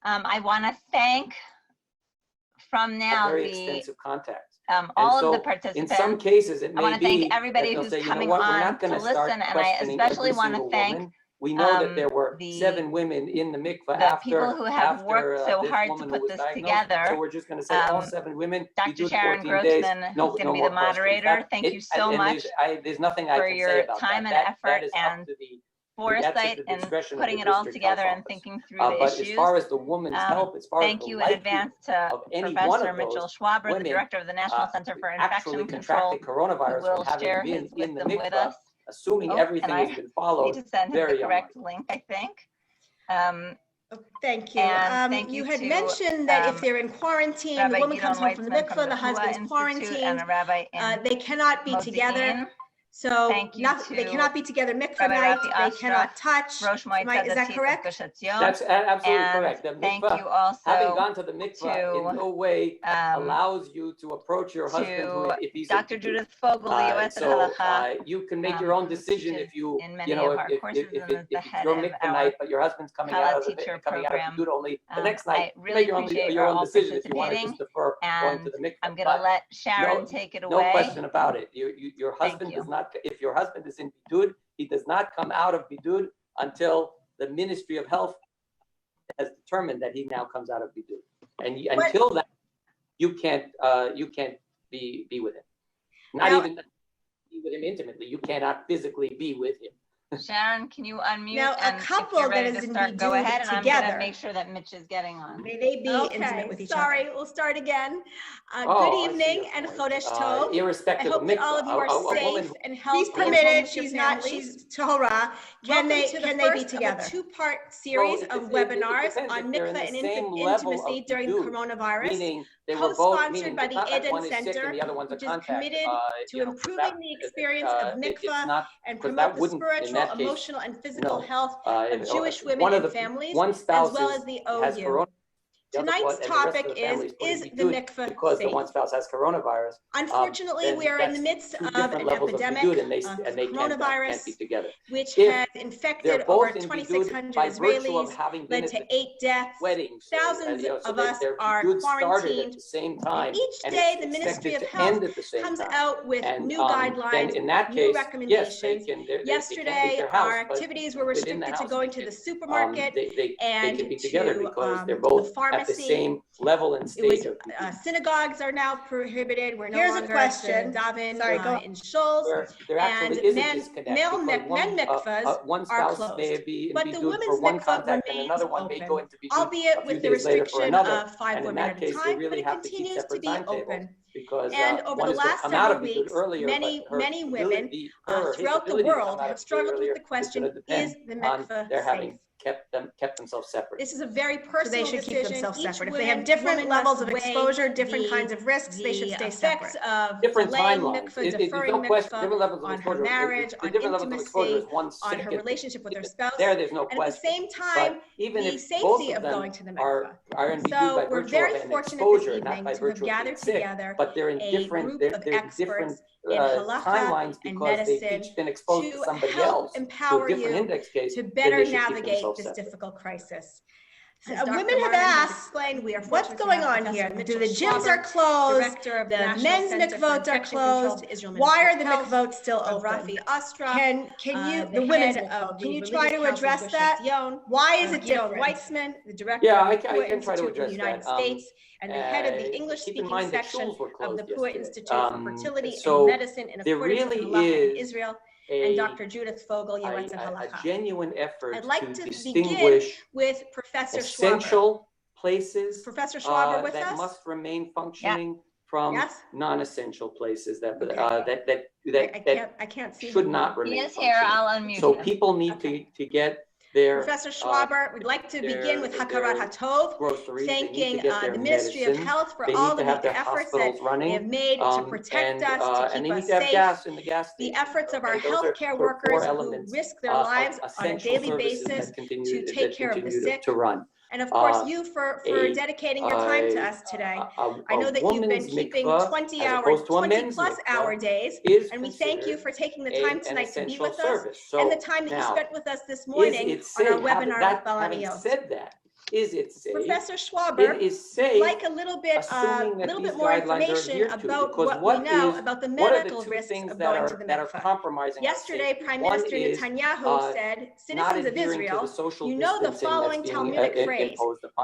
I want to thank from now very extensive contacts. all so of the participants. In some cases, it may I want to thank everybody that who's say, coming we're on not to gonna start listen, and I questioning especially every want to single thank woman. We know that there were the 7 women in the mikvah the after people who have worked so this hard to woman who put was this diagnosed. together. So we're just going to say all 7 women. Dr. do Sharon 14 days. Grossman, No, who's going no to be more the questions. moderator. Thank you so much there's nothing I for can say your about time that. and effort that is and up to the foresight and putting it all together and thinking through the but issues. as far as the woman's help, as far Thank as you the in advance to of any Professor one of Mitchell those Schwaber, women, the director of the National Center for actually Infection Control, contracted coronavirus who will from share having his been in the wisdom with mikvah, us. assuming everything and has been I followed. need to send him the very correct link, I think. Thank you. And thank you you had to, mentioned that if they're in quarantine, Rabbi the woman Gidon comes home from the Weitzman mikvah, the husband's and quarantined, a rabbi in they cannot be together. Modi'in. So Thank you they to cannot be together mikvah Rabbi night, Rafi they Ostrak, cannot touch. Rosh Moitzah Is that Datit of correct? Gush Etzion. That's absolutely And correct. The thank mikvah, you also having gone to the mikvah in no way um, allows you to approach your husband who, if he's Dr. Judith Fogel, the U.S. so Halacha, you can make your own decision teaches if you in many you know of our courses if and is the it's head your of mikvah our night, but your husband's coming Kala out of teacher coming out program. of Bidud only the next I night. really Make appreciate your our own all decision if you want to participating, just defer going to and the mikvah. I'm going to let Sharon take it away. No question about it. Your husband does not. If your husband is in Bidud, he does not come out of Bidud until the Ministry of Health has determined that he now comes out of Bidud. And until that, you can't be with him. Not even be with him intimately. You cannot physically be with him. Sharon, can you unmute? Now, a couple if you're ready that is to in start, go Bidud ahead, and together. I'm going to make sure that Mitch is getting on. May they be intimate with each other. Sorry, we'll start again. Good evening and Chodesh Tov. Irrespective I hope of that mikvah, all of you are safe and healthy. She's permitted, She's not. She's Torah. Can they be together? A 2-part series of webinars on mikvah and intimacy during the coronavirus, co-sponsored by the Eden Center, which is committed to improving the experience of mikvah and promote the spiritual, emotional, and physical health of Jewish women and families, as well as the OU. Tonight's topic is the mikvah because safe? the one spouse has coronavirus. Unfortunately, we are in the midst of an epidemic of coronavirus, which has infected over 2,600 Israelis, led to 8 deaths. Thousands of us are quarantined. And each day, the Ministry of Health comes out with new guidelines, new recommendations. Yesterday, our activities were restricted to going to the supermarket and to the pharmacy. At the same level and stage of synagogues are now prohibited. We're no Here's a longer question. daven in shuls, and men mikvahs are closed. But the women's mikvah remains open, albeit with the restriction of 5 women at a time, but it continues to be open. And over the last several weeks, many women throughout the world have struggled with the question, is the mikvah safe? Kept themselves separate. This is a very personal decision. They should keep themselves separate. If they have different levels of exposure, different kinds of risks, they should stay separate. Of different delaying timelines. mikvah, deferring mikvah, on her marriage, on intimacy, on her relationship with her spouse. There's no and question. at the same time, even the if safety of going to the mikvah. So we're very fortunate this evening to have gathered together but they're in a different, group of experts in halacha and medicine they've been exposed to somebody help else, empower to a different you index case, to better then they should keep navigate themselves this separate. difficult crisis. Women have asked, what's going on here? Do the gyms are closed? The men's mikvot are closed. Why are the mikvot still open? Can you, the women's mikvot, can you try to address that? Why is it different? Weitzman, the director of the Pua can try to Institute in the address United that. States, and the head of the Keep in English-speaking mind that section schools were of the closed Pua yesterday. Institute for Fertility So and Medicine in there accordance with really halacha in is Israel, and Dr. Judith Fogel, Yoetz and a Halacha. genuine effort I'd like to begin distinguish with Professor Schwaber. essential places Professor Schwaber with that us? must remain functioning from non-essential places that I can't see should him. not remain He is here. I'll unmute So him. people need to get their Professor Schwaber, we'd like to begin with Hakarat HaTov, thanking the Ministry of Health for all the efforts that they have made to protect us, to keep us safe. The efforts of our healthcare workers who risk their lives on a daily basis to take care of the sick. And of course, you for dedicating your time to us today. I know that you've been keeping 20-plus-hour days, and we thank you for taking the time tonight to be with us, and the time that you spent with us this morning on our webinar with Balaniyot. Having said that, is it safe? Professor Schwaber, it is safe, like a little bit more information about what we know about the medical risks of going to the mikvah. Yesterday, Prime Minister Netanyahu said, citizens of Israel, you know the following Talmudic phrase,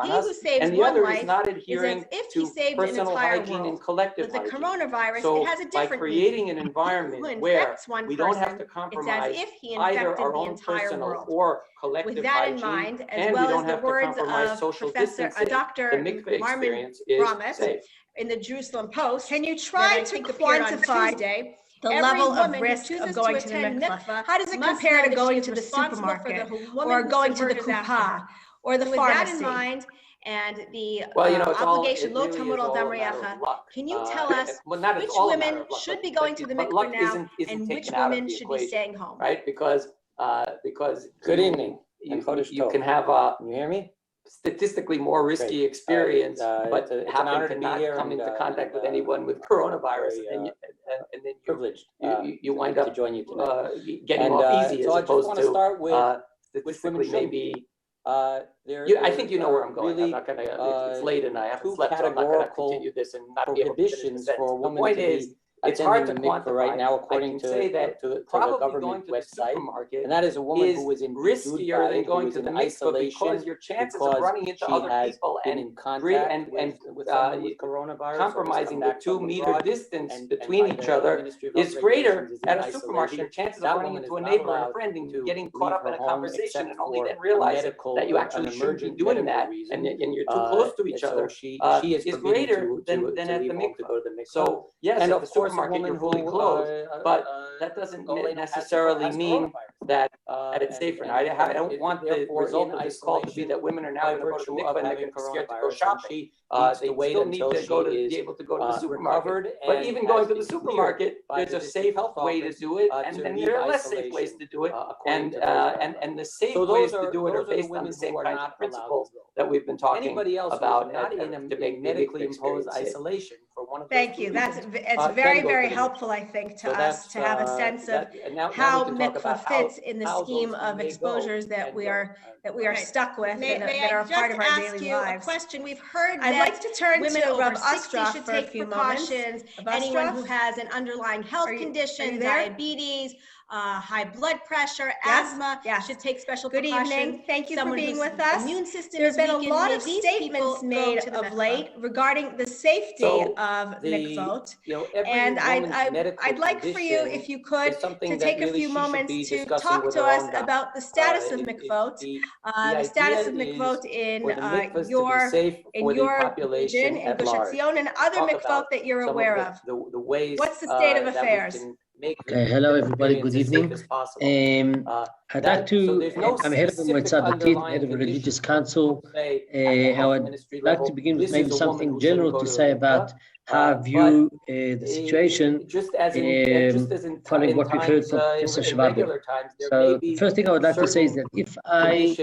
he who saves one life is as if he saved an entire world. With the coronavirus, it has a different creating meaning. an environment where we don't have to compromise it's as if he either infected our the own entire personal world. or collective With that hygiene, in mind, as and well we don't as the have to words compromise of social Professor distancing, Dr. the mikveh Marmin experience is Ramet safe. in the Jerusalem Post, can you try to quantify the level of risk of going to the mikvah? How does it compare to going to the supermarket or going to the kuppah or the pharmacy? With that in mind, and the it's obligation, all, lo tamud al dam re'echa, can you tell us which women should be going to the mikvah now and which women should be staying home? Right, because good evening. You can have Can you hear me? statistically more risky experience, but happen to not come into contact with anyone with coronavirus, and then Privileged you wind up to join you tonight. getting off easy, so as opposed to start with statistically maybe. I think you know where I'm going. I'm not gonna. It's late and I haven't slept, so I'm not gonna continue this and not be able to finish the sentence. The point is, it's hard to quantify right now, according to the government website, and that is a woman who is in riskier than going to the mikvah because your chances of running into other people and coronavirus, compromising the 2-meter distance between each other is greater at a supermarket. Your chances of running into a neighbor and a friend and getting caught up in a conversation and only then realizing that you actually shouldn't be doing that and you're too close to each other is greater than at the mikvah. So yes, and at the supermarket you're fully closed, but that doesn't necessarily mean that it's safer. Now, I don't want the result of this call to be that women are now going to go to the mikvah and they're going to be scared to go shopping. They still need to be able to go to the supermarket. But even going to the supermarket, there's a safe way to do it, and then there are less safe ways to do it. And the safe ways to do it are based on the same kinds of principles that we've been talking about to make medically imposed isolation. Thank you. It's very helpful, I think, to us to have a sense of how mikvah fits in the scheme of exposures that we are stuck with and that are part of our daily lives. A question. We've heard I'd like to turn women to over Rav 60 Ashraf should for a take few precautions. Anyone who has an underlying health condition, diabetes, high blood pressure, asthma, should take special precautions. Good evening. Thank you for being with us. Immune system There's been a lot of statements made of late regarding the safety of mikvot, and I'd like for you, if you could, to take a few moments to talk to us about the status of mikvot, the status of mikvot in your region, in Gush Etzion, and other mikvot that you're aware of. What's the state of affairs? Okay, hello everybody, good evening. I'd like to, I'm head of the Motzah Datit, head of a religious council. I would like to begin with maybe something general to say about how I view the situation, following what we've heard from Professor Schwaber. So the first thing I would like to say is that if I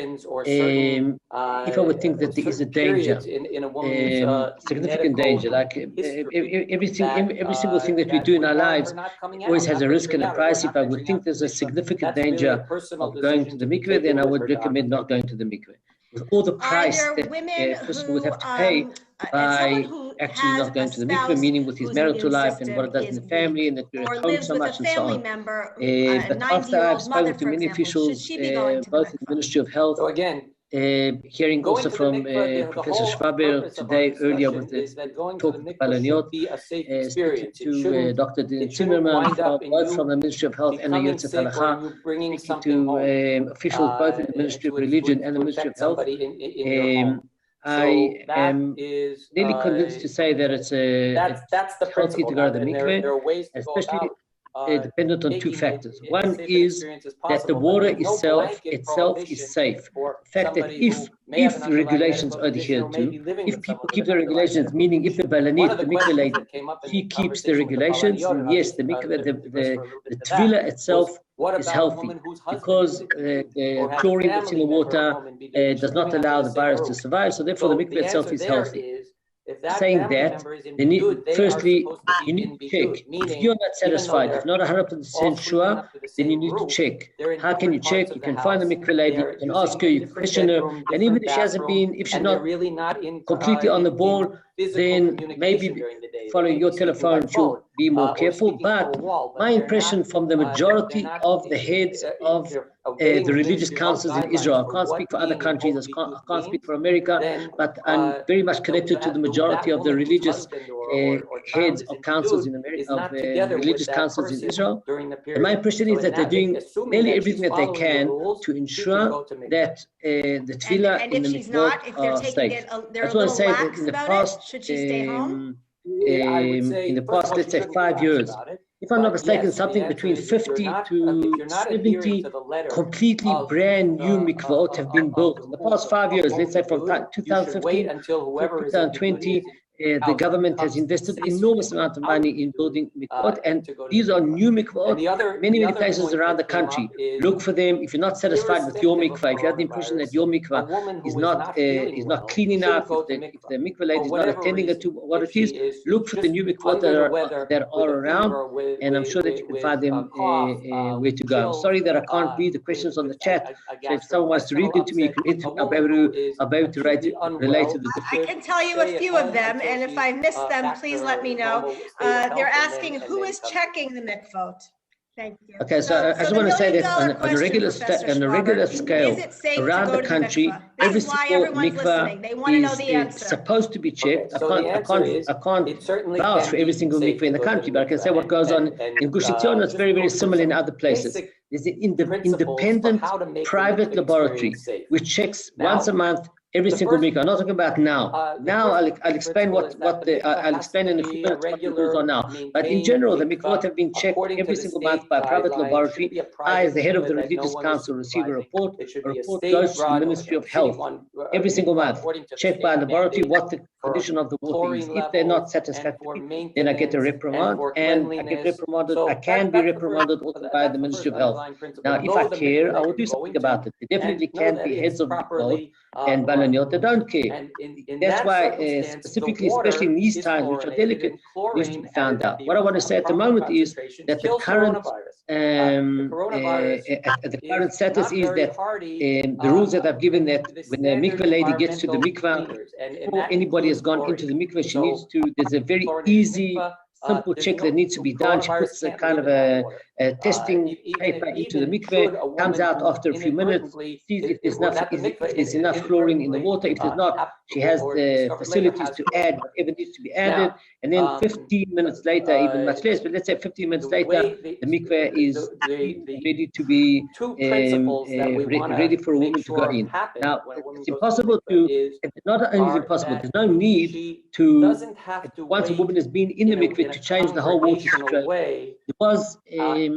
would think that there is a danger, significant danger, like every single thing that we do in our lives always has a risk and a price. If I would think there's a significant danger of going to the mikveh, then I would recommend not going to the mikveh. With all the price that a person would have to pay by actually not going to the mikveh, meaning with his marital life and what it does in the family, and that we're at home so much and so on. But after I've spoken to many officials, both in the Ministry of Health, hearing also from Professor Schwaber today, earlier with the talk of the Balaniot, speaking to Dr. Zimmerman, both from the Ministry of Health and the Yotzet Halacha, speaking to officials both in the Ministry of Religion and the Ministry of Health. I am nearly convinced to say that it's healthy to go to the mikveh, especially dependent on two factors. One is that the water itself is safe. The fact that if the regulations are adhered to, if people keep the regulations, meaning if the Balanit, the mikveh lady, she keeps the regulations, yes, the mikveh, the tevilah itself is healthy, because the chlorine that's in the water does not allow the virus to survive, so therefore the mikveh itself is healthy. saying that, they need, firstly, you need to check. If you're not satisfied, if not 100% sure, then you need to check. How can you check? You can find the mikveh lady, you can ask her, you can question her, and even if she hasn't been, if she's not completely on the ball, then maybe following your telephone, she'll be more careful. But my impression from the majority of the heads of the religious councils in Israel, I can't speak for other countries, I can't speak for America, but I'm very much connected to the majority of the religious heads of councils in America, of religious councils in Israel. And my impression is that they're doing nearly everything that they can to ensure that the tefillah and in if the she's not, mikvot if they're are taking safe. it, they're That's a what I little say lax in the about past. it, should she stay home? In the past, let's say 5 years, if I'm not mistaken, something between 50 to 70 completely brand new mikvot have been built in the past 5 years. Let's say from 2015 to 2020, the government has invested enormous amount of money in building mikvot, and these are new mikvot, many places around the country. Look for them. If you're not satisfied with your mikvah, if you have the impression that your mikvah is not clean enough, if the mikvah lady is not attending to what it is, look for the new mikvot that are around, and I'm sure that you can find them where to go. I'm sorry that I can't read the questions on the chat, so if someone wants to read them to me, you can read them. I'll be able to relate to the different. I can tell you a few of them, and if I miss them, please let me know. They're asking who is checking the mikvot. Thank you. Okay, so I just want to say that on a regular scale, around the country, every single mikvah is supposed to be checked. I can't vouch for every single mikvah in the country, but I can say what goes on in Gush Etzion. It's very, very similar in other places. There's an independent private laboratory which checks once a month every single mikvah. I'm not talking about now. Now I'll explain I'll explain in a few minutes what the rules are now. But in general, the mikvot have been checked every single month by a private laboratory. I, as the head of the religious council, receive a report. A report goes to the Ministry of Health every single month, checked by a laboratory what the condition of the water is. If they're not satisfactory, then I get a reprimand, and I get reprimanded. I can be reprimanded also by the Ministry of Health. Now, if I care, I will do something about it. There definitely can be heads of mikvot and Balaniyot that don't care. That's why, specifically, especially in these times, which are delicate, needs to be found out. What I want to say at the moment is that the current status is that the rules that I've given, that when the mikveh lady gets to the mikveh, before anybody has gone into the mikveh, she needs to, there's a very easy, simple check that needs to be done. She puts a kind of a testing paper into the mikveh, comes out after a few minutes, sees if there's enough chlorine in the water. If there's not, she has the facilities to add whatever needs to be added. And then 15 minutes later, even much less, but let's say 15 minutes later, the mikveh is ready to be ready for a woman to go in. Now, it's impossible to, not only is it impossible, there's no need to, once a woman has been in the mikveh, to change the whole water situation. There was the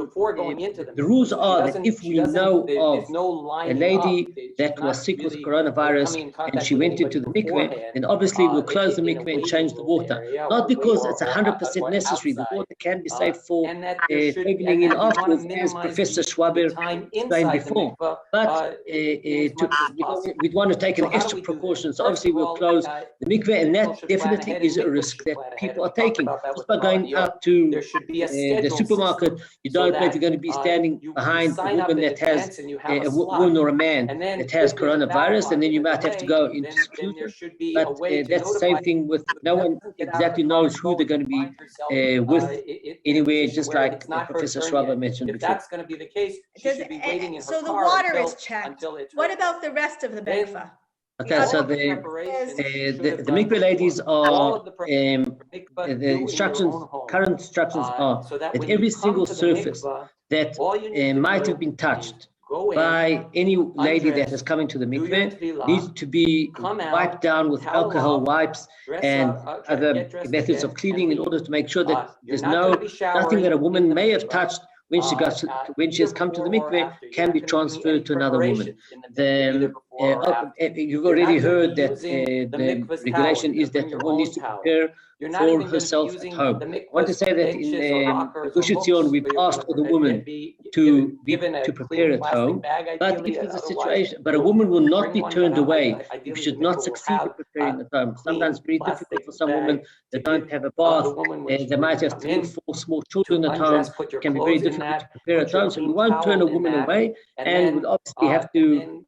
rules are that if we know of a lady that was sick with coronavirus and she went into the mikveh, then obviously we'll close the mikveh and change the water. Not because it's 100% necessary. The water can be saved for traveling in afterwards, as Professor Schwaber explained before. But we'd want to take an extra precaution. So obviously we'll close the mikveh, and that definitely is a risk that people are taking. Just by going out to the supermarket, you don't know if you're going to be standing behind a woman that has a woman or a man that has coronavirus, and then you might have to go into seclusion. But that's the same thing with, no one exactly knows who they're going to be with anywhere, just like Professor Schwaber mentioned before. If that's going to be the case, she should be waiting in her car. So the water is checked. What about the rest of the mikveh? Okay, so the mikveh ladies are, the instructions, current instructions are that every single surface that might have been touched by any lady that has come into the mikveh needs to be wiped down with alcohol wipes and other methods of cleaning in order to make sure that there's nothing that a woman may have touched when she has come to the mikveh can be transferred to another woman. you've already heard that the regulation is that the woman needs to prepare for herself at home. I want to say that in Gush Etzion, we've asked all the women to prepare at home, but if there's a situation, but a woman will not be turned away if she should not succeed in preparing at home. Sometimes it's very difficult for some women that don't have a bath, they might have 3 or 4 small children at home. It can be very difficult to prepare at home, so we won't turn a woman away, and we'll obviously have to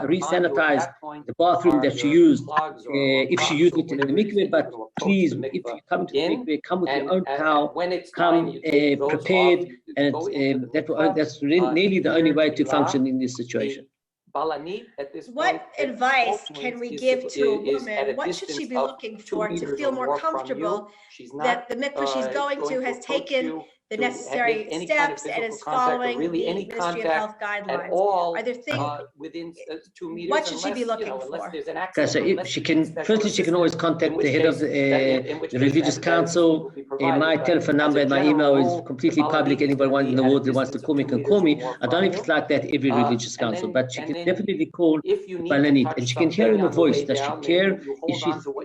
re-sanitize the bathroom that she used if she used it in the mikveh. But please, if you come to the mikveh, come with your own towel, come prepared, and that's nearly the only way to function in this situation. What advice can we give to a woman? What should she be looking for to feel more comfortable that the mikveh she's going to has taken the necessary steps and is following the Ministry of Health guidelines? Are there things, what should she be looking for? Okay, so she can always contact the head of the religious council. My telephone number and my email is completely public. Anybody in the world that wants to call me can call me. I don't know if it's like that every religious council, but she can definitely call Balanit, and she can hear in the voice that she care.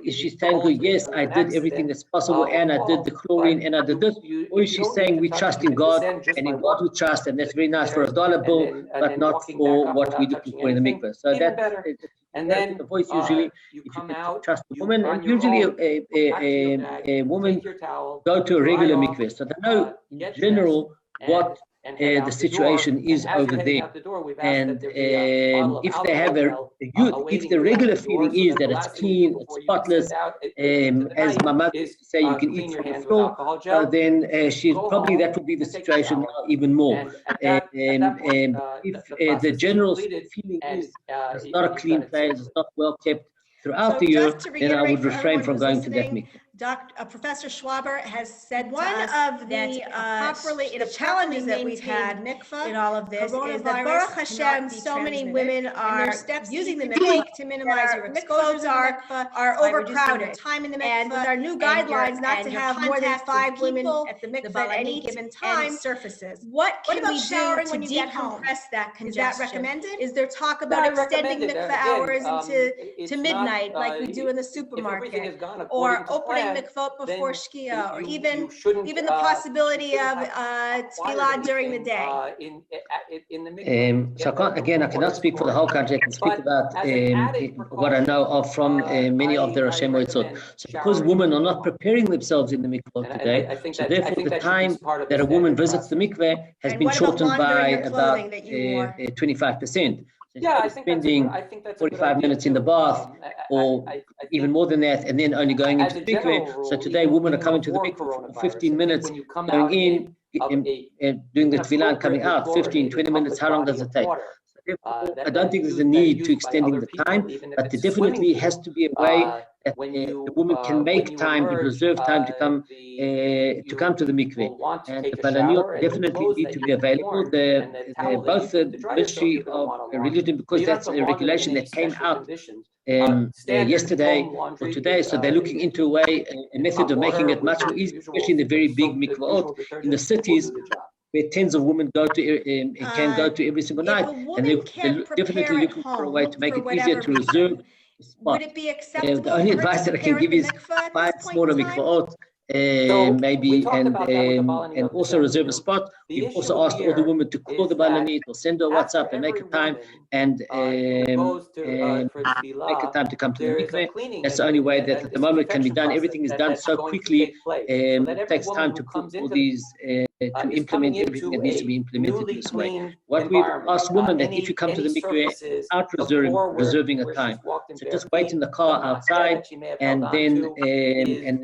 Is she saying, yes, I did everything that's possible, and I did the chlorine, and I did this, or is she saying we trust in God, and in God we trust, and that's very nice for a dollar bill, but not for what we're looking for in the mikveh. So that, and then the voice usually, if you can trust the woman, and usually a woman go to a regular mikveh, so they know in general what the situation is over there, and if they have if the regular feeling is that it's clean, it's spotless, as my mother used to say, you can eat from the floor, then she's probably, that would be the situation now even more. If the general feeling is it's not a clean place, it's not well kept throughout the year, then I would refrain from going to that mikveh. Professor Schwaber has said one of the challenges that we've had in all of this is that Baruch Hashem, so many women are using the mikveh to minimize your exposures are overcrowded. And with our new guidelines not to have more than 5 women at the mikveh at any given time, surfaces. what can we showering do when to you get home? decompress that congestion? Is that recommended? Is there talk about extending mikveh hours to midnight like we do in the supermarket, or opening mikvot before Shkia, or even the possibility of tefillah during the day? So I cannot speak for the whole country. I can speak about what I know of from many of the Roshei Moetzot. So because women are not preparing themselves in the mikveh today, so therefore the time that a woman visits the mikveh has been shortened by about 25%. Yeah, spending 45 minutes in the bath, or even more than that, and then only going into the mikveh. So today, women are coming to the mikveh for 15 minutes, going in, and doing the tefillah and coming out, 15, 20 minutes. How long does it take? I don't think there's a need to extending the time, but there definitely has to be a way that the woman can make time, to reserve time to come to the mikveh. And the balaniyot definitely need to be available. Both the Ministry of Religion, because that's a regulation that came out yesterday or today, so they're looking into a method of making it much more easy, especially in the very big mikvahot in the cities, where tens of women can go to every single night, and they're definitely looking for a way to make it easier to reserve a spot. Would it be acceptable? The only advice that I can give is buy smaller mikvahot, maybe, and also reserve a spot. We've also asked all the women to call the balanit or send her a WhatsApp and make a time and make a time to come to the mikveh. That's the only way that at the moment can be done. Everything is done so quickly. It takes time to put all these to implement everything that needs to be implemented this way. What we've asked women that if you come to the mikveh out reserving a time, so just wait in the car outside, and then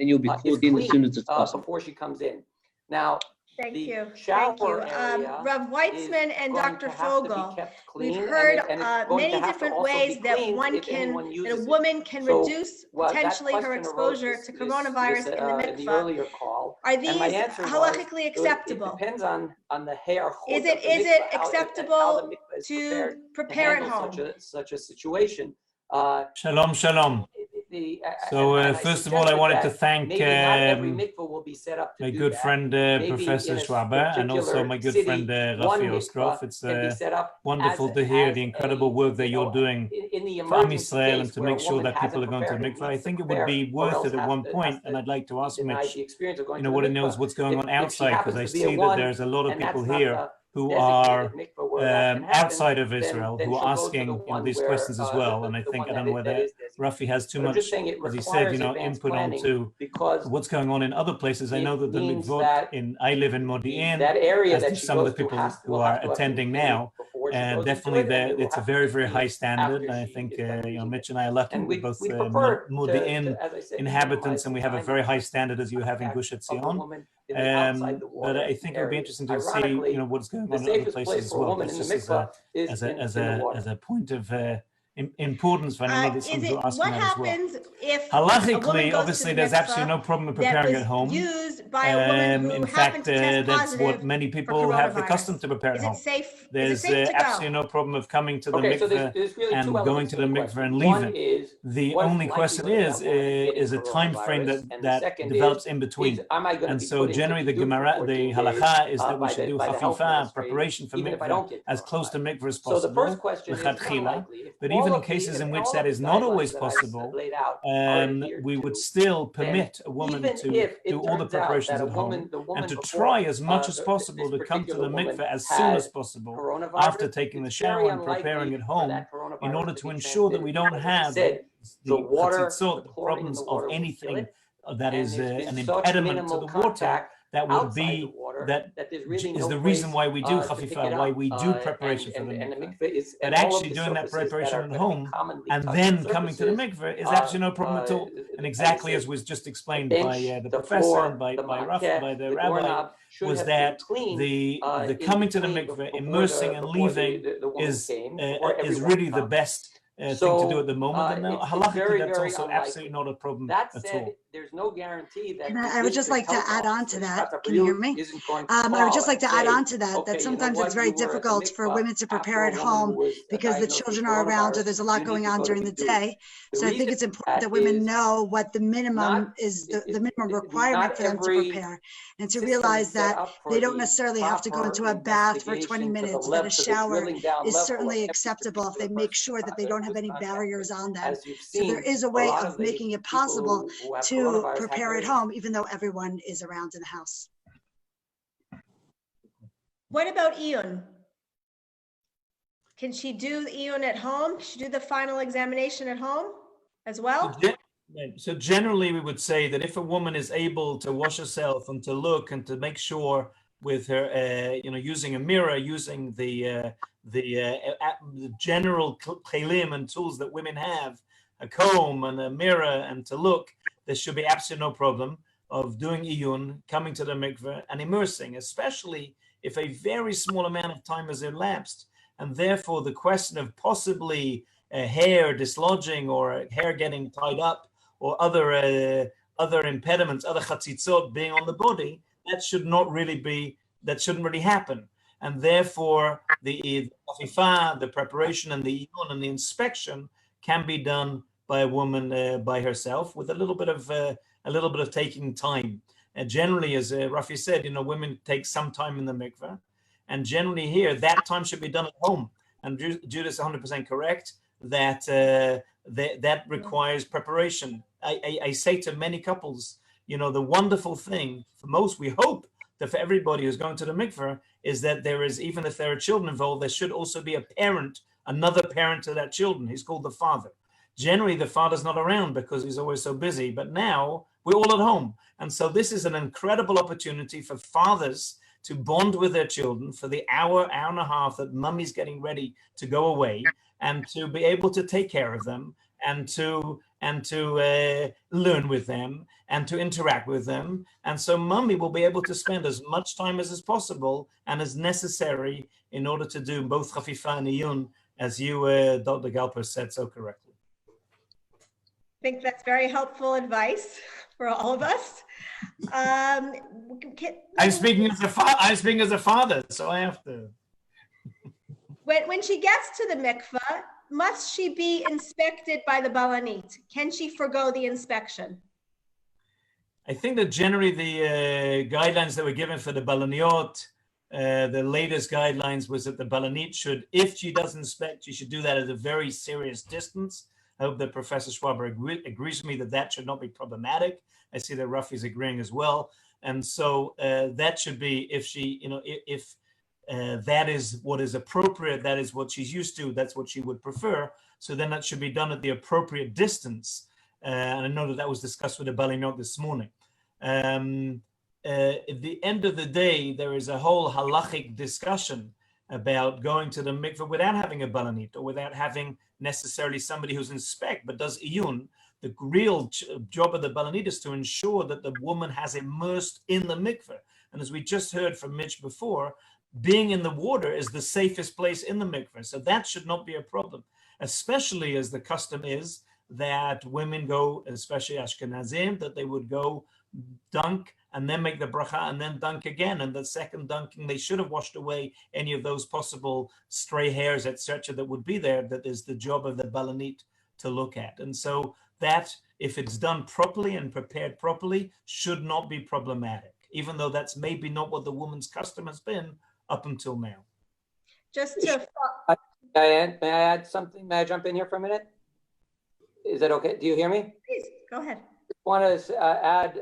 you'll be called in as soon as it's possible. Before she comes in. Now, Thank you. Rav Weitzman and Dr. Fogel, we've heard many different ways that a woman can reduce potentially her exposure to coronavirus in the mikvah. Are these halachically acceptable? It depends on the hair. Is it acceptable to prepare at home? Such a situation. Shalom, shalom. First of all, I wanted to thank maybe not every mikvah will be set up to my do good that. friend Maybe Professor in a Schwaber, and also my good city, friend one Rafi mikvah Ostrov. It's can be set up wonderful as- to hear as the incredible work that you're doing in the for Am emergency Yisrael and case to where a make sure woman that people are hasn't going to prepared and mikvah. I needs to think it would prepare, be or worth else it at has one to- point, has and to I'd like to be ask denied Mitch, the experience of going you know, to what the he knows mikvah. what's going on If she outside, because happens I to be a see that one, there's a lot of and people that's not here the who are designated mikvah where that can happen, outside of Israel, then who are she'll go to asking the one these where, questions as well. And I the think, one I don't that know whether is designated. Rafi has too But I'm just much, saying it as he said, requires you know, advanced input planning onto because what's going on in other places. I it know that the means mikvot that I live in Modi'in, that area as that do she some of goes the to people who will are have to have been attending cleaned now. before she goes Definitely, into it, and we will it's a have to very, be very high cleaned standard. And after I she think is done you know, using Mitch it. and I are lucky. And We're both we prefer Modi'in as I said, inhabitants, and we have a time very high standard as you have in Gush of the Etzion. woman in the outside the But water I think it would be area. interesting to see, Ironically, you know, what's going the on in other safest places place as for a well. woman It's in the just mikvah is in the water. as a point of importance, when I know that some people are asking What that as well. happens if a Halachically, woman goes obviously, to the there's absolutely mikvah no problem with that preparing was at home. used by a woman who In happened fact, to test that's positive what many for people have the coronavirus? custom to prepare at Is it home. safe? There's Is it safe to absolutely go? no problem of coming to the Okay, so mikveh there's really and two going elements to to the the mikveh question. and One leaving. is The what only the question likelihood of that woman getting is a time frame coronavirus? And the that second develops is in between. am I going to And be so put into generally the bidut for Gemara, 14 the days, halacha is that we by should do the health chafifa, ministry, preparation for even if I don't mikveh, get as close to coronavirus? mikveh as So the first possible, question is more lechatchila. likely, if But all even in of the- cases if in which all that of is the not guidelines always that I've possible, laid out are adhered we to, would still then permit a woman even to if it do all the turns out preparations that at home the woman and to before, try as much as this possible to come to particular the woman mikveh as soon as had possible coronavirus, after taking the it's shower very and preparing unlikely at for home, that coronavirus in order to to be ensure that we don't transmitted, because as I have said, the water, chlorine in problems the of water anything that and is there's been an such impediment to minimal the water contact that would outside the be water that there's really is no the reason place, why we do to pick chafifa, it why up. we do preparation for the And the mikveh. mikveh is, But and all of actually the doing that surfaces preparation that at are home commonly and touched then coming to the surfaces, mikveh is absolutely no problem at all. And exactly as was just explained by the professor floor, and by the Rafi, maquette, by the the rabbi, doorknob should was have that been cleaned, the in coming to the between mikveh, before immersing and before leaving the woman is came, before everyone really the comes. best thing to do at the moment. And It's halakhically, very, that's very also unlikely. absolutely not a problem That at said, all. there's no guarantee that I would just like to add on to that. Can you hear me? I I would just like to add on to that, that sometimes it's very difficult for women to prepare at home because the children are around or there's a lot going on during the day. So I think it's important that women know what the minimum is, the minimum requirement for them to prepare, and to realize that they don't necessarily have to go into a bath for 20 minutes, that a shower is certainly acceptable if they make sure that they don't have any barriers on them. So there is a way of making it possible to prepare at home, even though everyone is around in the house. What about Iyun? Can she do the Iyun at home? Can she do the final examination at home as well? So generally, we would say that if a woman is able to wash herself and to look and to make sure with her, using a mirror, using the general kelim and tools that women have, a comb and a mirror, and to look, there should be absolutely no problem of doing iyun, coming to the mikveh and immersing, especially if a very small amount of time has elapsed, and therefore the question of possibly hair dislodging or hair getting tied up or other impediments, other chatzitzot being on the body, that shouldn't really happen. And therefore the chafifa, the preparation and the iyun and the inspection can be done by a woman by herself with a little bit of taking time. And generally, as Rafi said, women take some time in the mikveh, and generally here that time should be done at home. And Judith's 100% correct that that requires preparation. I say to many couples, the wonderful thing for most, we hope that for everybody who's going to the mikveh, is that there is, even if there are children involved, there should also be a parent, another parent to that children. He's called the father. Generally, the father's not around because he's always so busy, but now we're all at home. And so this is an incredible opportunity for fathers to bond with their children for the hour and a half that mummy's getting ready to go away, and to be able to take care of them and to learn with them and to interact with them. And so mummy will be able to spend as much time as is possible and as necessary in order to do both chafifa and iyun, as you, Dr. Galper, said so correctly. I think that's very helpful advice for all of us. I'm speaking as a father, so I have to. When she gets to the mikveh, must she be inspected by the balanit? Can she forgo the inspection? I think that generally the guidelines that were given for the balaniot, the latest guidelines was that the balanit should, if she does inspect, she should do that at a very serious distance. I hope that Professor Schwaber agrees with me that that should not be problematic. I see that Rafi is agreeing as well. And so that should be, if she, if that is what is appropriate, that is what she's used to, that's what she would prefer. So then that should be done at the appropriate distance. And I know that that was discussed with the balanot this morning. At the end of the day, there is a whole halachic discussion about going to the mikveh without having a balanit or without having necessarily somebody who's inspect but does iyun. The real job of the balanit is to ensure that the woman has immersed in the mikveh. And as we just heard from Mitch before, being in the water is the safest place in the mikveh. So that should not be a problem, especially as the custom is that women go, especially Ashkenazim, that they would go dunk and then make the bracha and then dunk again. And the second dunking, they should have washed away any of those possible stray hairs, etc., that would be there. That is the job of the balanit to look at. And so that, if it's done properly and prepared properly, should not be problematic, even though that's maybe not what the woman's custom has been up until now. Just to... Diane, may I add something? May I jump in here for a minute? Is that okay? Do you hear me? Please, go ahead. I want to add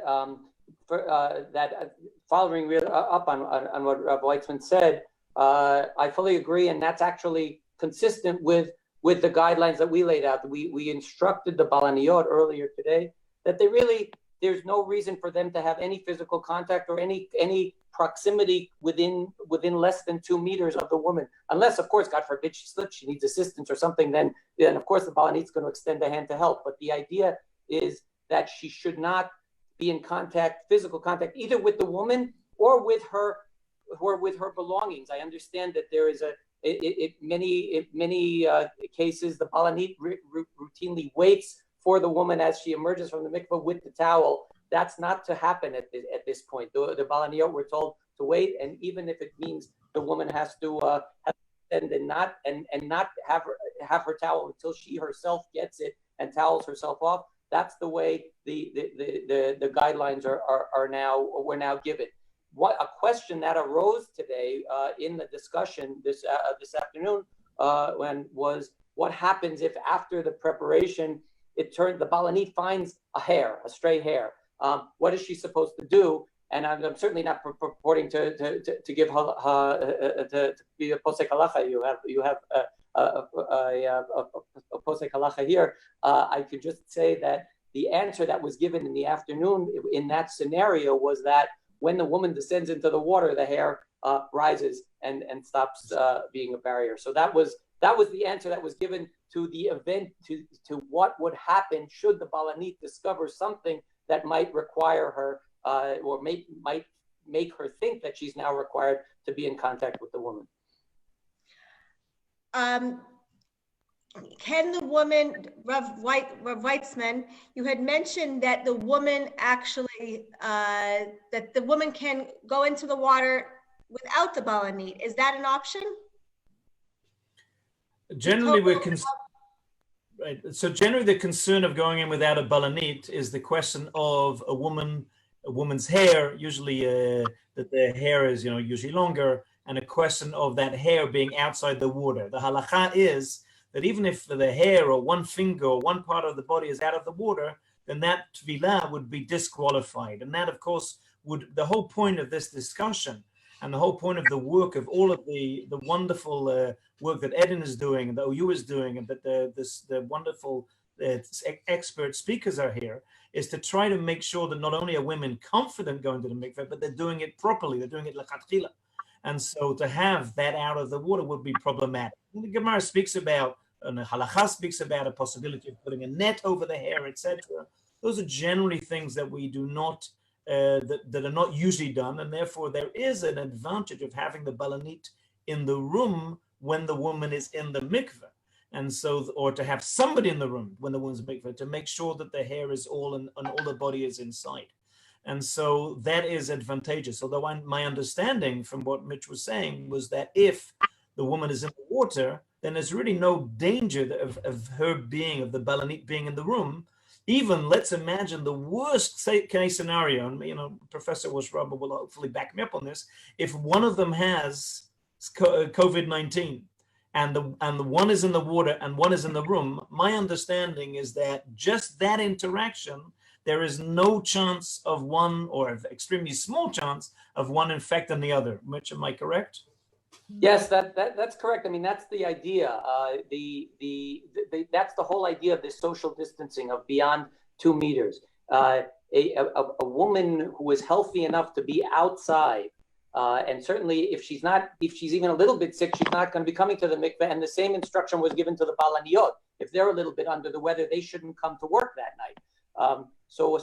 that following up on what Rav Weitzman said, I fully agree, and that's actually consistent with the guidelines that we laid out. We instructed the balaniot earlier today that there's no reason for them to have any physical contact or any proximity within less than 2 meters of the woman, unless, of course, God forbid, she slips, she needs assistance or something. Then of course the balanit's going to extend a hand to help. But the idea is that she should not be in physical contact, either with the woman or with her belongings. I understand that there is many cases the balanit routinely waits for the woman as she emerges from the mikveh with the towel. That's not to happen at this point. The balaniot were told to wait, and even if it means the woman has to and not have her towel until she herself gets it and towels herself off. That's the way the guidelines were now given. A question that arose today in the discussion this afternoon was what happens if after the preparation the balanit finds a stray hair. What is she supposed to do? And I'm certainly not purporting to give to be a posek halacha. You have a posek halacha here. I could just say that the answer that was given in the afternoon in that scenario was that when the woman descends into the water, the hair rises and stops being a barrier. So that was the answer that was given to the event, to what would happen should the balanit discover something that might require her or might make her think that she's now required to be in contact with the woman. Can the woman, Rav Weitzman, you had mentioned that the woman actually, that the woman can go into the water without the balanit. Is that an option? Generally, right. So generally, the concern of going in without a balanit is the question of a woman's hair. Usually, that the hair is usually longer, and a question of that hair being outside the water. The halacha is that even if the hair or one finger or one part of the body is out of the water, then that tevilah would be disqualified. And that, of course, the whole point of this discussion and the whole point of the work of all of the wonderful work that Eden is doing and the OU is doing, and that the wonderful expert speakers are here, is to try to make sure that not only are women confident going to the mikveh, but they're doing it properly. They're doing it l'chatchila. And so to have that out of the water would be problematic. And the Gemara speaks about, and the Halacha speaks about a possibility of putting a net over the hair, etc. Those are generally things that we do not, that are not usually done, and therefore there is an advantage of having the balanit in the room when the woman is in the mikveh. And so, or to have somebody in the room when the woman's in the mikveh to make sure that the hair is all and all the body is inside. And so that is advantageous. Although my understanding from what Mitch was saying was that if the woman is in the water, then there's really no danger of her being, of the balanit being in the room. Even, let's imagine the worst case scenario, and Professor Washraba will hopefully back me up on this. If one of them has COVID-19 and the one is in the water and one is in the room, my understanding is that just that interaction, there is no chance of one, or an extremely small chance of one infecting the other. Mitch, am I correct? Yes, that's correct. I mean, that's the idea. That's the whole idea of this social distancing of beyond 2 meters. A woman who is healthy enough to be outside, and certainly if she's even a little bit sick, she's not going to be coming to the mikveh. And the same instruction was given to the balaniyot. If they're a little bit under the weather, they shouldn't come to work that night. So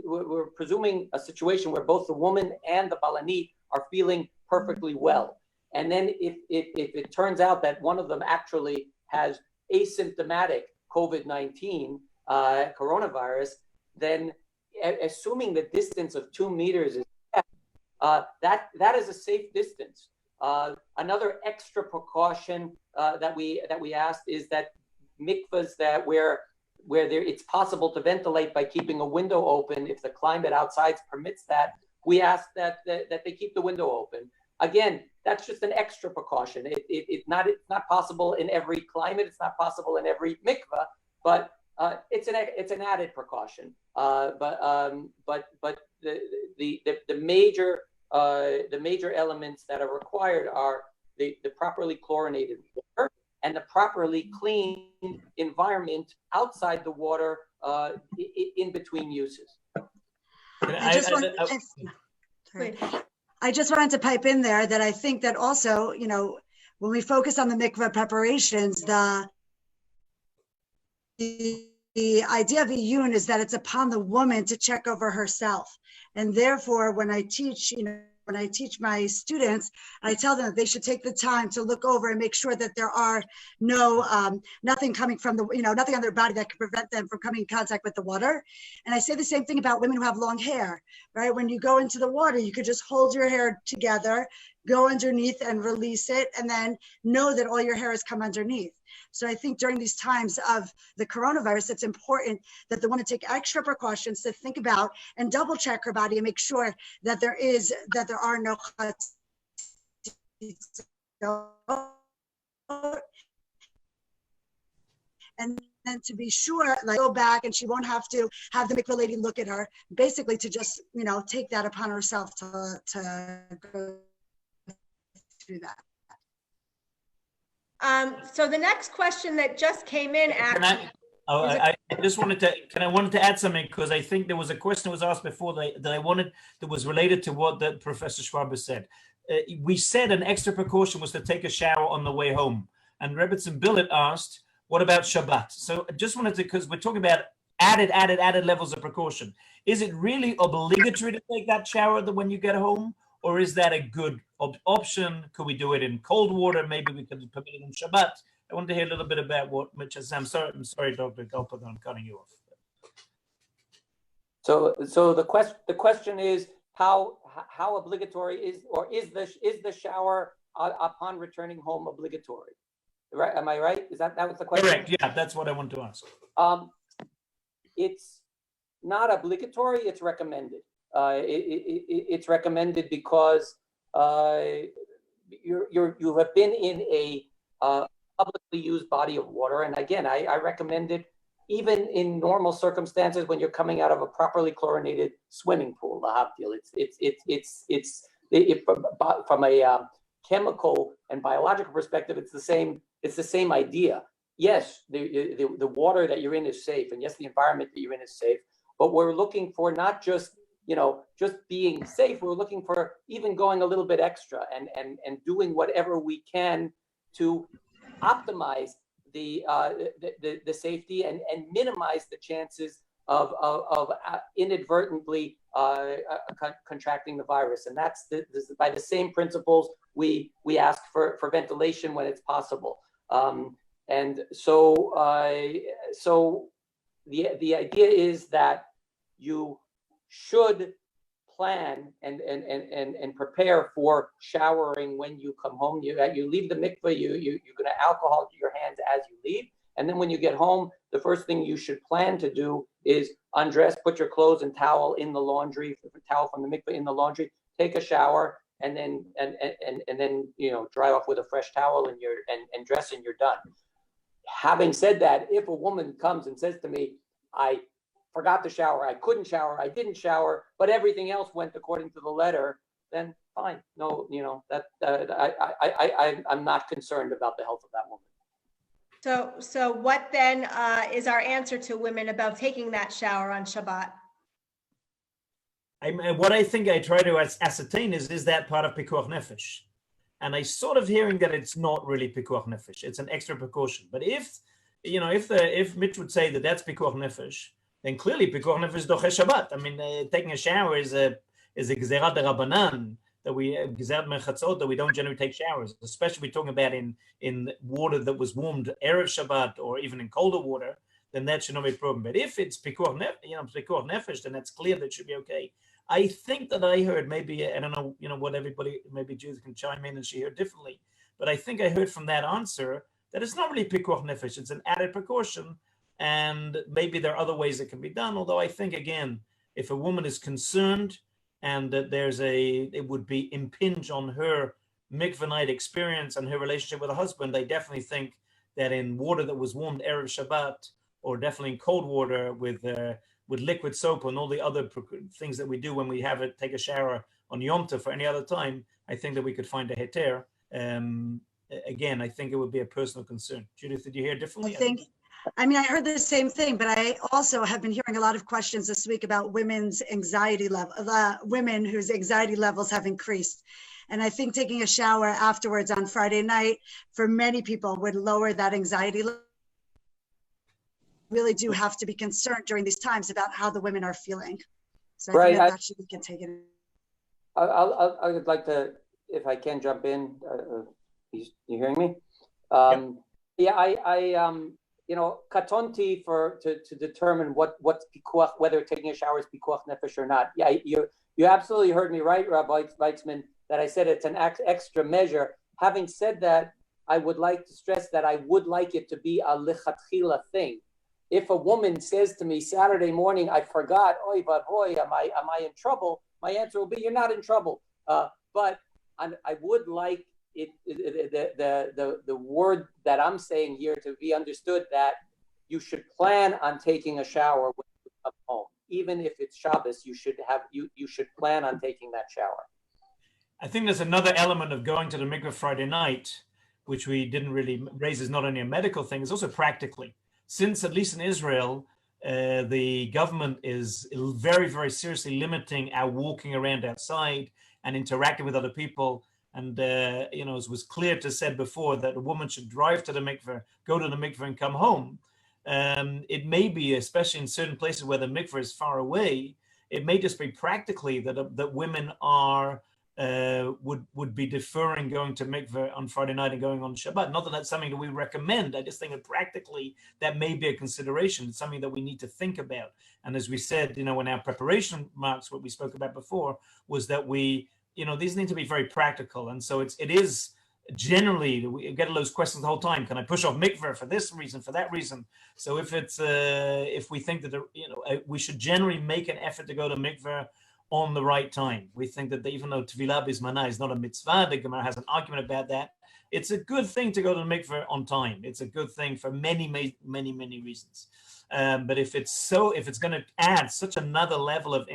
we're presuming a situation where both the woman and the balanit are feeling perfectly well. And then if it turns out that one of them actually has asymptomatic COVID-19 coronavirus, then assuming the distance of 2 meters is that is a safe distance. Another extra precaution that we asked is that mikvahs where it's possible to ventilate by keeping a window open, if the climate outside permits that, we ask that they keep the window open. Again, that's just an extra precaution. It's not possible in every climate. It's not possible in every mikvah, but it's an added precaution. But the major elements that are required are the properly chlorinated water and the properly clean environment outside the water in between uses. I just wanted to pipe in there that I think that also, when we focus on the mikveh preparations, the idea of iyun is that it's upon the woman to check over herself. And therefore, when I teach my students, I tell them that they should take the time to look over and make sure that there are nothing coming from nothing on their body that can prevent them from coming in contact with the water. And I say the same thing about women who have long hair, right? When you go into the water, you could just hold your hair together, go underneath and release it, and then know that all your hair has come underneath. So I think during these times of the coronavirus, it's important that the woman take extra precautions to think about and double check her body and make sure that there are no and then to be sure, go back, and she won't have to have the mikveh lady look at her, basically to just, take that upon herself to go through that. So the next question that just came in, I just wanted to add something, because I think there was a question that was asked before that was related to what Professor Schwaber said. We said an extra precaution was to take a shower on the way home, and Rebbetzin Billet asked, what about Shabbat? So I just wanted to, because we're talking about added levels of precaution. Is it really obligatory to take that shower when you get home? Or is that a good option? Could we do it in cold water? Maybe we could permit it on Shabbat. I wanted to hear a little bit about what Mitch has said. I'm sorry, Dr. Galpin, I'm cutting you off. So the question is how obligatory is the shower upon returning home obligatory? Right? Am I right? That was the question? Correct. Yeah, that's what I want to ask. It's not obligatory. It's recommended. It's recommended because you have been in a publicly used body of water, and again, I recommend it even in normal circumstances when you're coming out of a properly chlorinated swimming pool. From a chemical and biological perspective, it's the same idea. Yes, the water that you're in is safe, and yes, the environment that you're in is safe. But we're looking for not just being safe. We're looking for even going a little bit extra and doing whatever we can to optimize the safety and minimize the chances of inadvertently contracting the virus. And that's by the same principles we ask for ventilation when it's possible. And so the idea is that you should plan and prepare for showering when you come home. You leave the mikveh, you're going to alcohol to your hands as you leave. And then when you get home, the first thing you should plan to do is undress, put your clothes and towel in the laundry, towel from the mikveh in the laundry, take a shower, and then dry off with a fresh towel and dress, and you're done. Having said that, if a woman comes and says to me, I forgot to shower, I couldn't shower, I didn't shower, but everything else went according to the letter, then fine. No, I'm not concerned about the health of that woman. So what then is our answer to women about taking that shower on Shabbat? What I think I try to ascertain is that part of pikuach nefesh, and I sort of hearing that it's not really pikuach nefesh; it's an extra precaution. But if Mitch would say that that's pikuach nefesh, then clearly pikuach nefesh doche Shabbat. I mean, taking a shower is a gzerat derabanan that we gzerat mechatzot that we don't generally take showers, especially we're talking about in water that was warmed erev Shabbat or even in colder water. Then that should not be a problem. But if it's pikuach nefesh, then that's clear that it should be okay. I think that I heard, maybe, I don't know, what everybody, maybe Judith can chime in and she heard differently, but I think I heard from that answer that it's not really pikuach nefesh, it's an added precaution, and maybe there are other ways it can be done, although I think, again, if a woman is concerned and that it would be impinge on her mikveh night experience and her relationship with her husband, I definitely think that in water that was warmed erev Shabbat, or definitely in cold water with liquid soap and all the other things that we do when we take a shower on Yom Tov or any other time, I think that we could find a heter. Again, I think it would be a personal concern. Judith, did you hear differently? I heard the same thing, but I also have been hearing a lot of questions this week about women's anxiety level, women whose anxiety levels have increased. And I think taking a shower afterwards on Friday night for many people would lower that anxiety level. Really do have to be concerned during these times about how the women are feeling. So I think that should be taken. I would like to, if I can, jump in. You hearing me? Katonti to determine what's pikuach, whether taking a shower is pikuach nefesh or not. Yeah, you absolutely heard me right, Rabbi Weitzman, that I said it's an extra measure. Having said that, I would like to stress that I would like it to be a lichatchila thing. If a woman says to me Saturday morning, I forgot, oy, but hoy, am I in trouble? My answer will be, you're not in trouble. But I would like the word that I'm saying here to be understood that you should plan on taking a shower when you come home. Even if it's Shabbos, you should plan on taking that shower. I think there's another element of going to the mikveh Friday night, which we didn't really raise, is not only a medical thing, it's also practically. Since, at least in Israel, the government is very, very seriously limiting our walking around outside and interacting with other people. And, it was clear to said before that a woman should drive to the mikveh, go to the mikveh and come home. It may be, especially in certain places where the mikveh is far away, it may just be practically that women would be deferring going to mikveh on Friday night and going on Shabbat. Not that that's something that we recommend. I just think that practically that may be a consideration. It's something that we need to think about. And as we said, in our preparation marks, what we spoke about before was that these need to be very practical. And so it is generally, we get those questions the whole time. Can I push off mikveh for this reason, for that reason? So if we think that, we should generally make an effort to go to mikveh on the right time. We think that even though Tevilah Bismana is not a mitzvah, the Gemara has an argument about that. It's a good thing to go to the mikveh on time. It's a good thing for many, many, many, many reasons. But if it's going to add such another level of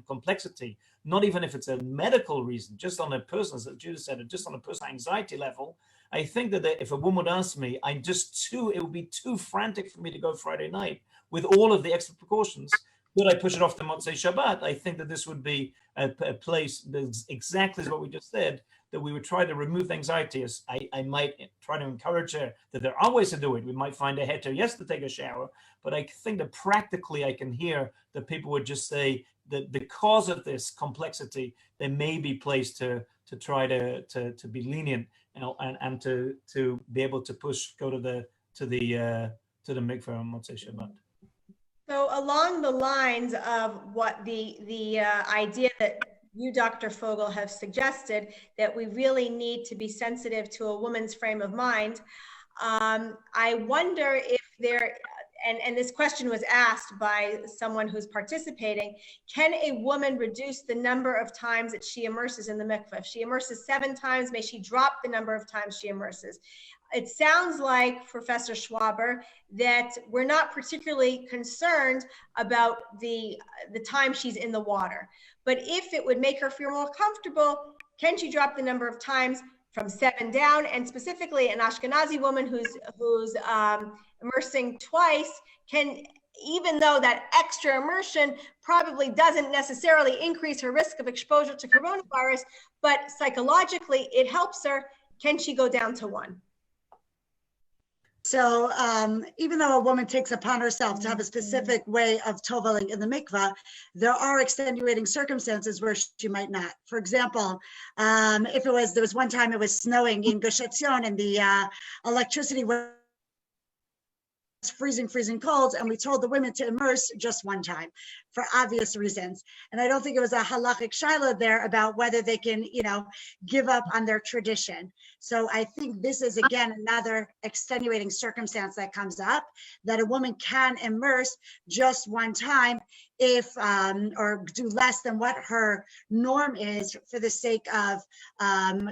complexity, not even if it's a medical reason, just on a personal, as Judith said, just on a personal anxiety level, I think that if a woman would ask me, it would be too frantic for me to go Friday night with all of the extra precautions. Would I push it off to Motzei Shabbat? I think that this would be a place that's exactly as what we just said, that we would try to remove anxiety. I might try to encourage her that there are ways to do it. We might find a heter, yes, to take a shower, but I think that practically I can hear that people would just say that because of this complexity, there may be place to try to be lenient and to be able to go to the mikveh on Motzei Shabbat. So along the lines of what the idea that you, Dr. Fogel, have suggested, that we really need to be sensitive to a woman's frame of mind, I wonder if there, and this question was asked by someone who's participating, can a woman reduce the number of times that she immerses in the mikveh? If she immerses 7 times, may she drop the number of times she immerses? It sounds like, Professor Schwaber, that we're not particularly concerned about the time she's in the water. But if it would make her feel more comfortable, can she drop the number of times from 7 down? And specifically, an Ashkenazi woman who's immersing twice can, even though that extra immersion probably doesn't necessarily increase her risk of exposure to coronavirus, but psychologically it helps her, can she go down to 1? So even though a woman takes upon herself to have a specific way of toveling in the mikvah, there are extenuating circumstances where she might not. For example, if there was one time it was snowing in Gush Etzion and the electricity was freezing cold, and we told the women to immerse just 1 time for obvious reasons. And I don't think it was a halachic shiloh there about whether they can, give up on their tradition. So I think this is, again, another extenuating circumstance that comes up, that a woman can immerse just 1 time if, or do less than what her norm is for the sake of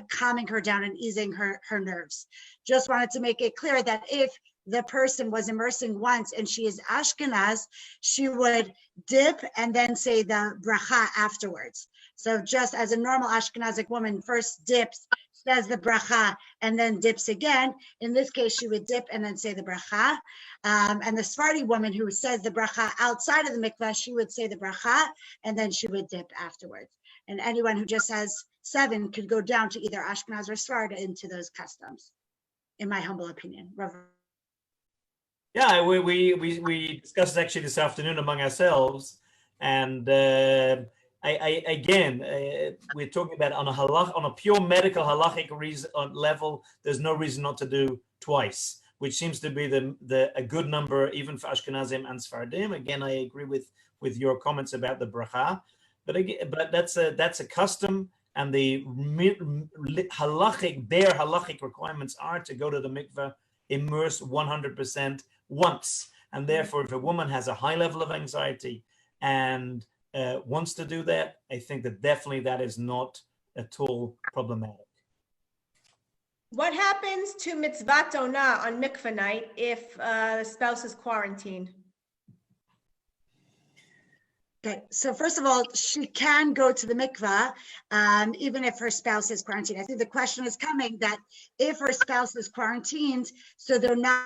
calming her down and easing her nerves. Just wanted to make it clear that if the person was immersing once and she is Ashkenaz, she would dip and then say the bracha afterwards. So just as a normal Ashkenazic woman first dips, says the bracha, and then dips again, in this case, she would dip and then say the bracha. And the Sephardi woman who says the bracha outside of the mikveh, she would say the bracha, and then she would dip afterwards. And anyone who just has 7 could go down to either Ashkenaz or Sephardi into those customs, in my humble opinion. Yeah, we discussed actually this afternoon among ourselves, and we're talking about on a pure medical halachic level. There's no reason not to do twice, which seems to be a good number even for Ashkenazim and Sephardim. Again, I agree with your comments about the bracha, but that's a custom, and the bare halachic requirements are to go to the mikveh, immerse 100% once, and therefore if a woman has a high level of anxiety and wants to do that, I think that definitely that is not at all problematic. What happens to mitzvah ona on mikveh night if the spouse is quarantined? Okay, so first of all, she can go to the mikvah even if her spouse is quarantined. I think the question is coming that if her spouse is quarantined, so they're not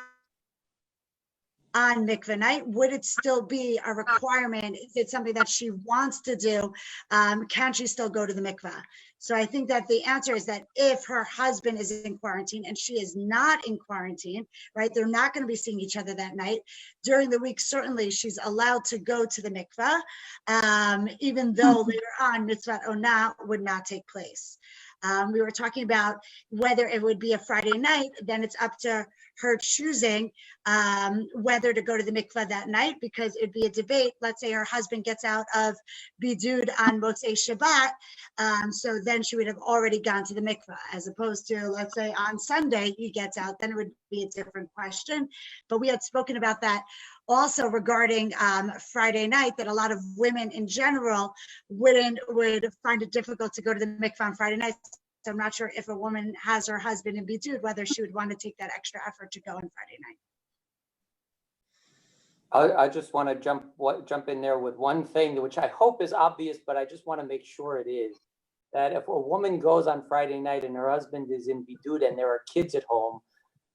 on mikveh night, would it still be a requirement? Is it something that she wants to do? Can she still go to the mikveh? So I think that the answer is that if her husband is in quarantine and she is not in quarantine, right, they're not going to be seeing each other that night. During the week, certainly she's allowed to go to the mikveh, even though later on mitzvah ona would not take place. We were talking about whether it would be a Friday night, then it's up to her choosing whether to go to the mikveh that night, because it'd be a debate. Let's say her husband gets out of bidud on Motzei Shabbat, so then she would have already gone to the mikveh, as opposed to, let's say, on Sunday he gets out, then it would be a different question. But we had spoken about that also regarding Friday night, that a lot of women in general would find it difficult to go to the mikveh on Friday night. So I'm not sure if a woman has her husband in bidud, whether she would want to take that extra effort to go on Friday night. I just want to jump in there with one thing, which I hope is obvious, but I just want to make sure it is, that if a woman goes on Friday night and her husband is in bidud and there are kids at home,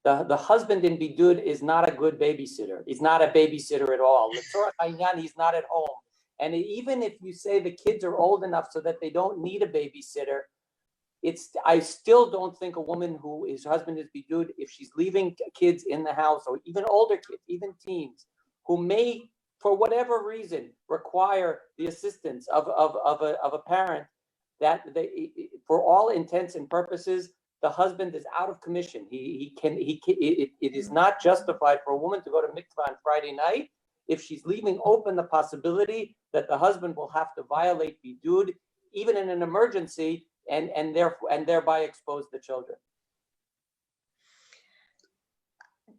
the husband in bidud is not a good babysitter. He's not a babysitter at all. He's not at home. And even if you say the kids are old enough so that they don't need a babysitter, I still don't think a woman whose husband is bidud, if she's leaving kids in the house, or even older kids, even teens, who may, for whatever reason, require the assistance of a parent, that for all intents and purposes, the husband is out of commission. It is not justified for a woman to go to mikvah on Friday night if she's leaving open the possibility that the husband will have to violate bidud, even in an emergency, and thereby expose the children.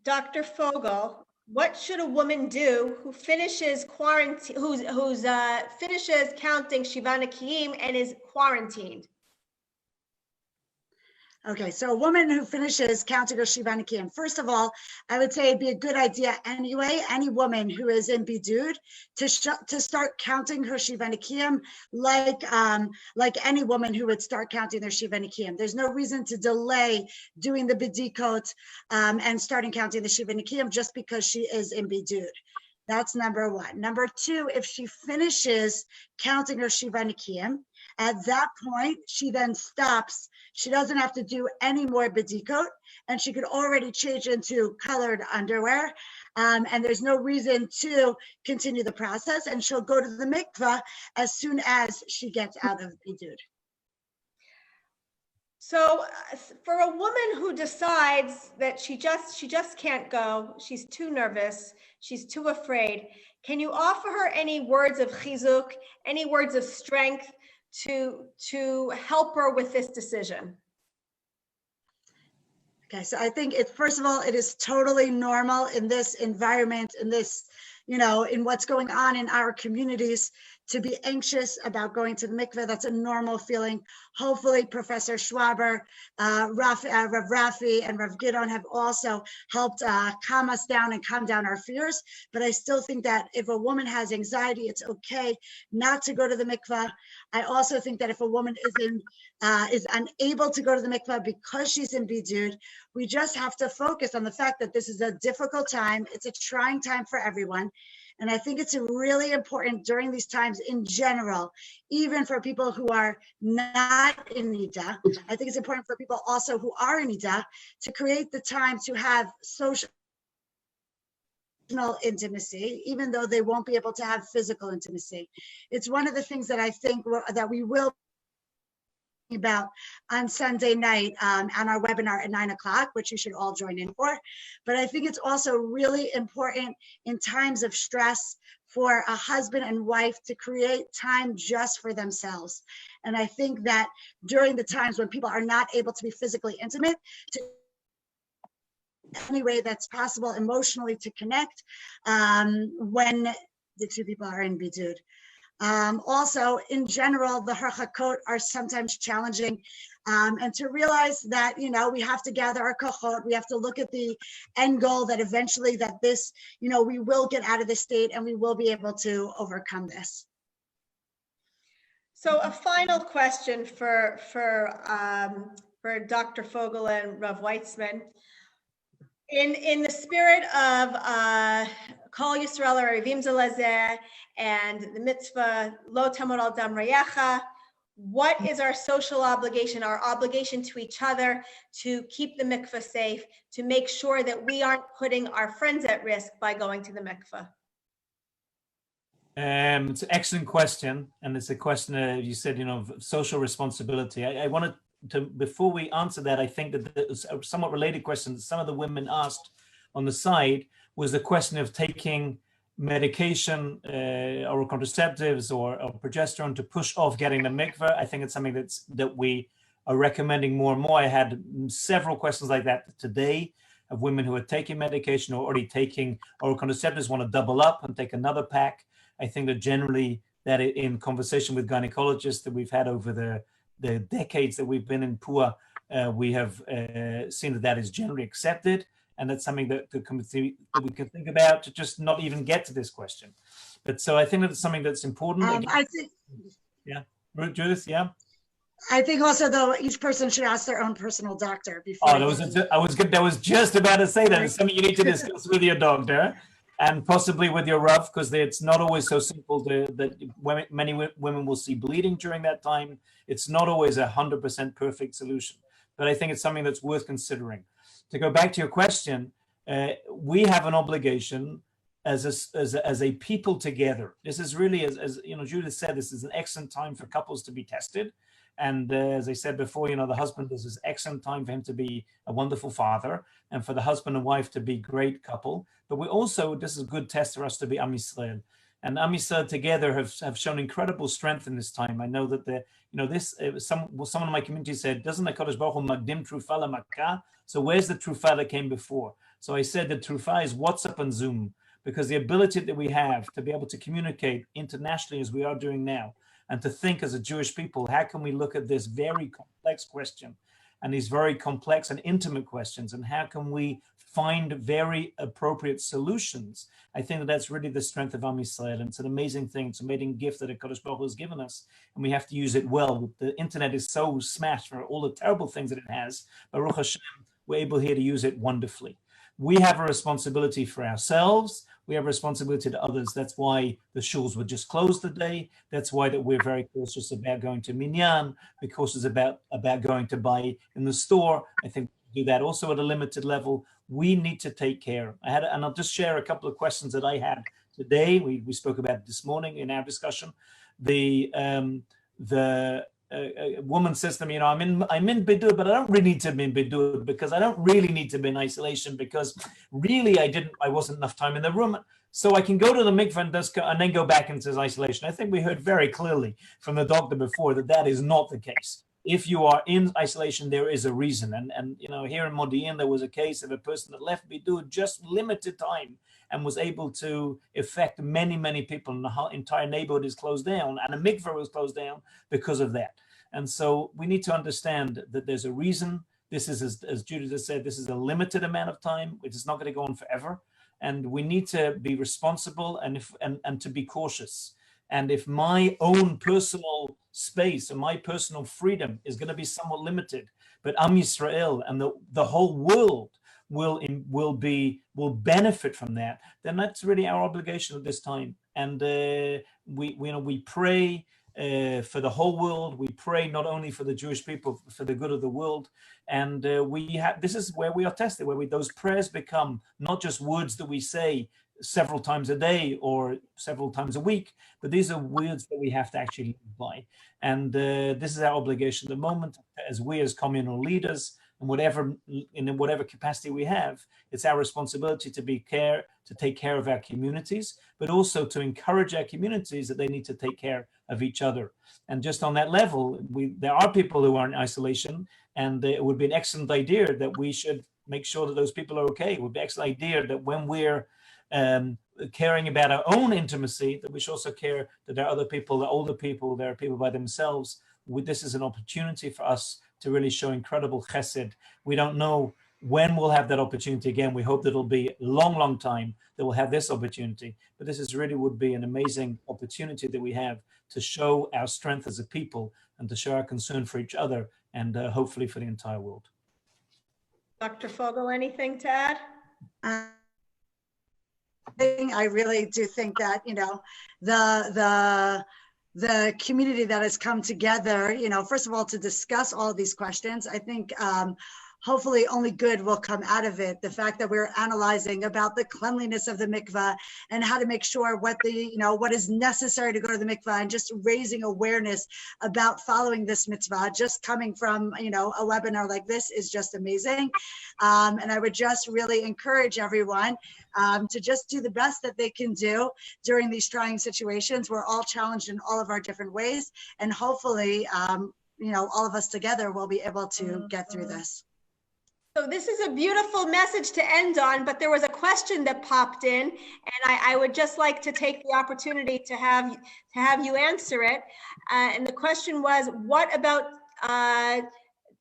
Dr. Fogel, what should a woman do who finishes quarantine, finishes counting Shiva Nekiyim and is quarantined? Okay, so a woman who finishes counting her Shiva Nekiyim, first of all, I would say it'd be a good idea anyway, any woman who is in bidud, to start counting her Shiva Nekiyim like any woman who would start counting their Shiva Nekiyim. There's no reason to delay doing the bidikot and starting counting the Shiva Nekiyim just because she is in bidud. That's number one. Number two, if she finishes counting her Shiva Nekiyim, at that point, she then stops. She doesn't have to do any more bidikot, and she could already change into colored underwear. And there's no reason to continue the process, and she'll go to the mikvah as soon as she gets out of bidud. So for a woman who decides that she just can't go, she's too nervous, she's too afraid, can you offer her any words of chizuk, any words of strength to help her with this decision? Okay, so I think first of all, it is totally normal in this environment, in this, in what's going on in our communities, to be anxious about going to the mikveh. That's a normal feeling. Hopefully Professor Schwaber, Rav Rafi, and Rav Gidon have also helped calm us down and calm down our fears. But I still think that if a woman has anxiety, it's okay not to go to the mikveh. I also think that if a woman is unable to go to the mikveh because she's in bidud, we just have to focus on the fact that this is a difficult time. It's a trying time for everyone. And I think it's really important during these times in general, even for people who are not in Nida. I think it's important for people also who are in Nida to create the time to have social intimacy, even though they won't be able to have physical intimacy. It's one of the things that I think that we will about on Sunday night on our webinar at 9 o'clock, which you should all join in for. But I think it's also really important in times of stress for a husband and wife to create time just for themselves. And I think that during the times when people are not able to be physically intimate, to any way that's possible emotionally to connect when the two people are in bidud. Also, in general, the harchakot are sometimes challenging, and to realize that, we have to gather our kochot, we have to look at the end goal that eventually that this, we will get out of this state and we will be able to overcome this. So a final question for Dr. Fogel and Rav Weitzman. In the spirit of Kol Yisrael Arivim Ze Lezeh and the mitzvah Lo Tamod Al Dam Reyecha, what is our social obligation, our obligation to each other to keep the mikvah safe, to make sure that we aren't putting our friends at risk by going to the mikvah? It's an excellent question, and it's a question you said, of social responsibility. I wanted to, before we answer that, I think that there's a somewhat related question that some of the women asked on the side was the question of taking medication or contraceptives or progesterone to push off getting the mikveh. I think it's something that we are recommending more and more. I had several questions like that today of women who are taking medication or already taking oral contraceptives, want to double up and take another pack. I think that generally that in conversation with gynecologists that we've had over the decades that we've been in PUA, we have seen that is generally accepted, and that's something that we can think about to just not even get to this question. But so I think that's something that's important. I think, yeah, Judith, yeah. I think also though each person should ask their own personal doctor before. Oh, I was just about to say that it's something you need to discuss with your doctor. And possibly with your Rav, because it's not always so simple that many women will see bleeding during that time. It's not always 100% perfect solution, but I think it's something that's worth considering. To go back to your question, we have an obligation as a people together. This is really, as Judith said, this is an excellent time for couples to be tested. And as I said before, you know, the husband, this is excellent time for him to be a wonderful father, and for the husband and wife to be great couple. But we also, this is a good test for us to be Am Yisrael. And Am Yisrael together have shown incredible strength in this time. I know that someone in my community said, doesn't the Kadosh Baruch Hu magdim trufa l'makkah? So where's the trufa that came before? So I said the trufa is WhatsApp and Zoom, because the ability that we have to be able to communicate internationally as we are doing now, and to think as a Jewish people, how can we look at this very complex question and these very complex and intimate questions, and how can we find very appropriate solutions? I think that that's really the strength of Am Yisrael, and it's an amazing thing. It's an amazing gift that HaKadosh Baruch Hu has given us, and we have to use it well. The internet is so smashed for all the terrible things that it has. Baruch Hashem, we're able here to use it wonderfully. We have a responsibility for ourselves. We have a responsibility to others. That's why the shuls were just closed today. That's why that we're very cautious about going to minyan, because it's about going to buy in the store. I think we do that also at a limited level. We need to take care. And I'll just share a couple of questions that I had today. We spoke about it this morning in our discussion. A woman says to me, you know, I'm in bidud, but I don't really need to be in bidud, because I don't really need to be in isolation, because really I wasn't enough time in the room, so I can go to the mikvah and then go back into isolation. I think we heard very clearly from the doctor before that is not the case. If you are in isolation, there is a reason. And you know, here in Modi'in, there was a case of a person that left bidud just limited time and was able to affect many, many people, and the entire neighborhood is closed down, and a mikvah was closed down because of that. And so we need to understand that there's a reason. This is, as Judith has said, this is a limited amount of time. It is not going to go on forever. And we need to be responsible and to be cautious. And if my own personal space and my personal freedom is going to be somewhat limited, but Am Yisrael and the whole world will benefit from that, then that's really our obligation at this time. And we pray for the whole world. We pray not only for the Jewish people, for the good of the world. And this is where we are tested, where those prayers become not just words that we say several times a day or several times a week, but these are words that we have to actually live by. And this is our obligation at the moment, as we as communal leaders, and in whatever capacity we have. It's our responsibility to take care of our communities, but also to encourage our communities that they need to take care of each other. And just on that level, there are people who are in isolation, and it would be an excellent idea that we should make sure that those people are okay. It would be an excellent idea that when we're caring about our own intimacy, that we should also care that there are other people, the older people, there are people by themselves. This is an opportunity for us to really show incredible chesed. We don't know when we'll have that opportunity again. We hope that it'll be a long, long time that we'll have this opportunity. But this would be an amazing opportunity that we have to show our strength as a people and to show our concern for each other, and hopefully for the entire world. Dr. Fogel, anything to add? I really do think that, you know, the community that has come together, you know, first of all, to discuss all of these questions, I think hopefully only good will come out of it. The fact that we're analyzing about the cleanliness of the mikvah and how to make sure what is necessary to go to the mikvah, and just raising awareness about following this mitzvah, just coming from, you know, a webinar like this is just amazing. And I would just really encourage everyone to just do the best that they can do during these trying situations. We're all challenged in all of our different ways, and hopefully, you know, all of us together will be able to get through this. So this is a beautiful message to end on, but there was a question that popped in, and I would just like to take the opportunity to have you answer it. And the question was, what about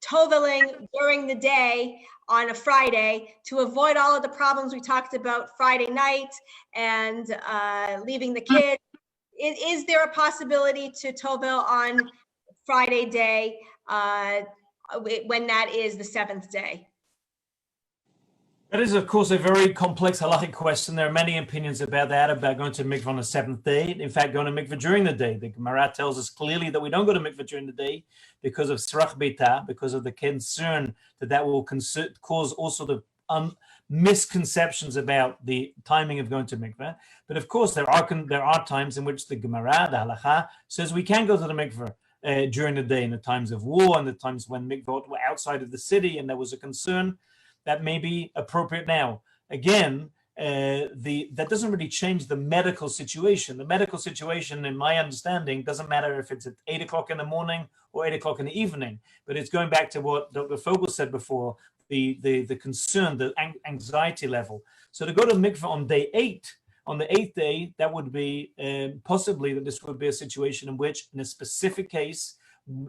toveling during the day on a Friday to avoid all of the problems we talked about Friday night and leaving the kids? Is there a possibility to tovel on Friday day when that is the 7th day? That is, of course, a very complex halachic question. There are many opinions about that, about going to mikvah on the 7th day. In fact, going to mikvah during the day. The Gemara tells us clearly that we don't go to mikvah during the day because of srach beita, because of the concern that will cause all sort of misconceptions about the timing of going to mikvah. But of course, there are times in which the Gemara, the halacha, says we can go to the mikvah during the day, in the times of war and the times when mikvot were outside of the city and there was a concern, that may be appropriate now. Again, that doesn't really change the medical situation. The medical situation, in my understanding, doesn't matter if it's at 8 o'clock in the morning or 8 o'clock in the evening. But it's going back to what Dr. Fogel said before, the concern, the anxiety level. So to go to mikveh on day 8, on the 8th day, that would be possibly that this would be a situation in which, in a specific case,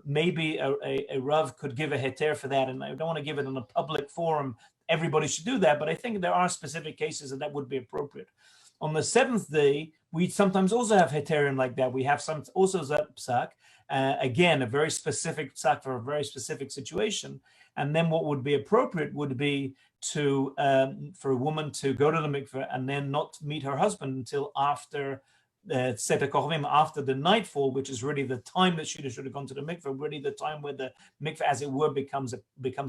maybe a Rav could give a heter for that. And I don't want to give it in a public forum. Everybody should do that. But I think there are specific cases that would be appropriate. On the 7th day, we sometimes also have heterim like that. We have some also psak. Again, a very specific psak for a very specific situation. And then what would be appropriate would be to for a woman to go to the mikveh and then not meet her husband until after Seder Kochvim, after the nightfall, which is really the time that she should have gone to the mikveh, really the time where the mikveh, as it were, becomes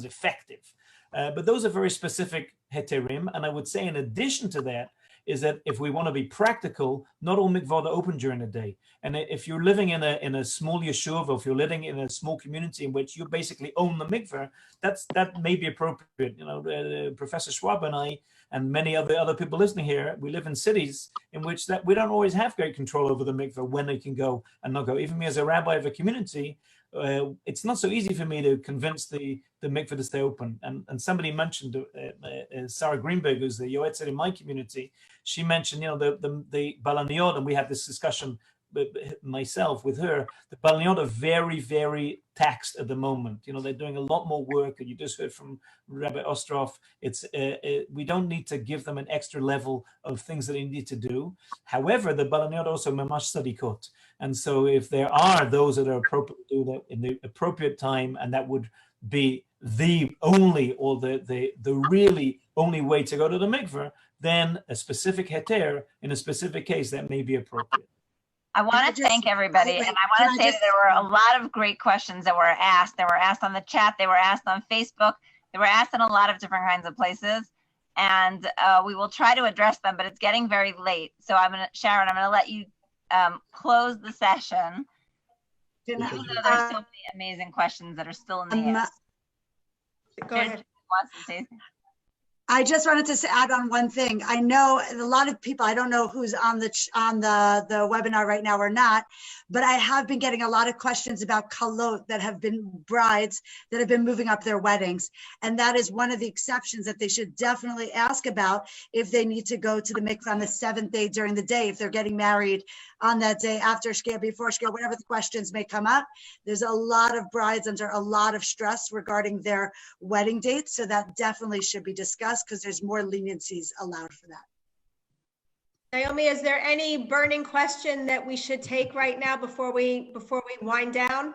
effective. But those are very specific heterim. And I would say, in addition to that, is that if we want to be practical, not all mikvot are open during the day. And if you're living in a small yeshuv, or if you're living in a small community in which you basically own the mikveh, that may be appropriate. You know, Professor Schwab and I and many other people listening here, we live in cities in which that we don't always have great control over the mikveh, when they can go and not go. Even me as a rabbi of a community, it's not so easy for me to convince the mikveh to stay open. And somebody mentioned Sarah Greenberg, who's the yoetzet in my community. She mentioned, you know, the balaniot, and we had this discussion myself with her. The balaniot are very, very taxed at the moment. You know, they're doing a lot more work. And you just heard from Rabbi Ostrov. We don't need to give them an extra level of things that they need to do. However, the balaniot also mamash sadikot. And so if there are those that are appropriate to do that in the appropriate time, and that would be the only, or the really only way to go to the mikveh, then a specific heter in a specific case that may be appropriate. I want to thank everybody, and I want to say that there were a lot of great questions that were asked. They were asked on the chat. They were asked on Facebook. They were asked in a lot of different kinds of places, and we will try to address them. But it's getting very late, so Sharon, I'm going to let you close the session. Even though there's so many amazing questions that are still in the air. Go ahead. I just wanted to add on one thing. I know a lot of people, I don't know who's on the webinar right now or not, but I have been getting a lot of questions about kalot that have been brides that have been moving up their weddings. And that is one of the exceptions that they should definitely ask about if they need to go to the mikveh on the 7th day during the day, if they're getting married on that day, after shkia, before shkia, whatever the questions may come up. There's a lot of brides under a lot of stress regarding their wedding dates. So that definitely should be discussed, because there's more leniencies allowed for that. Naomi, is there any burning question that we should take right now before we wind down?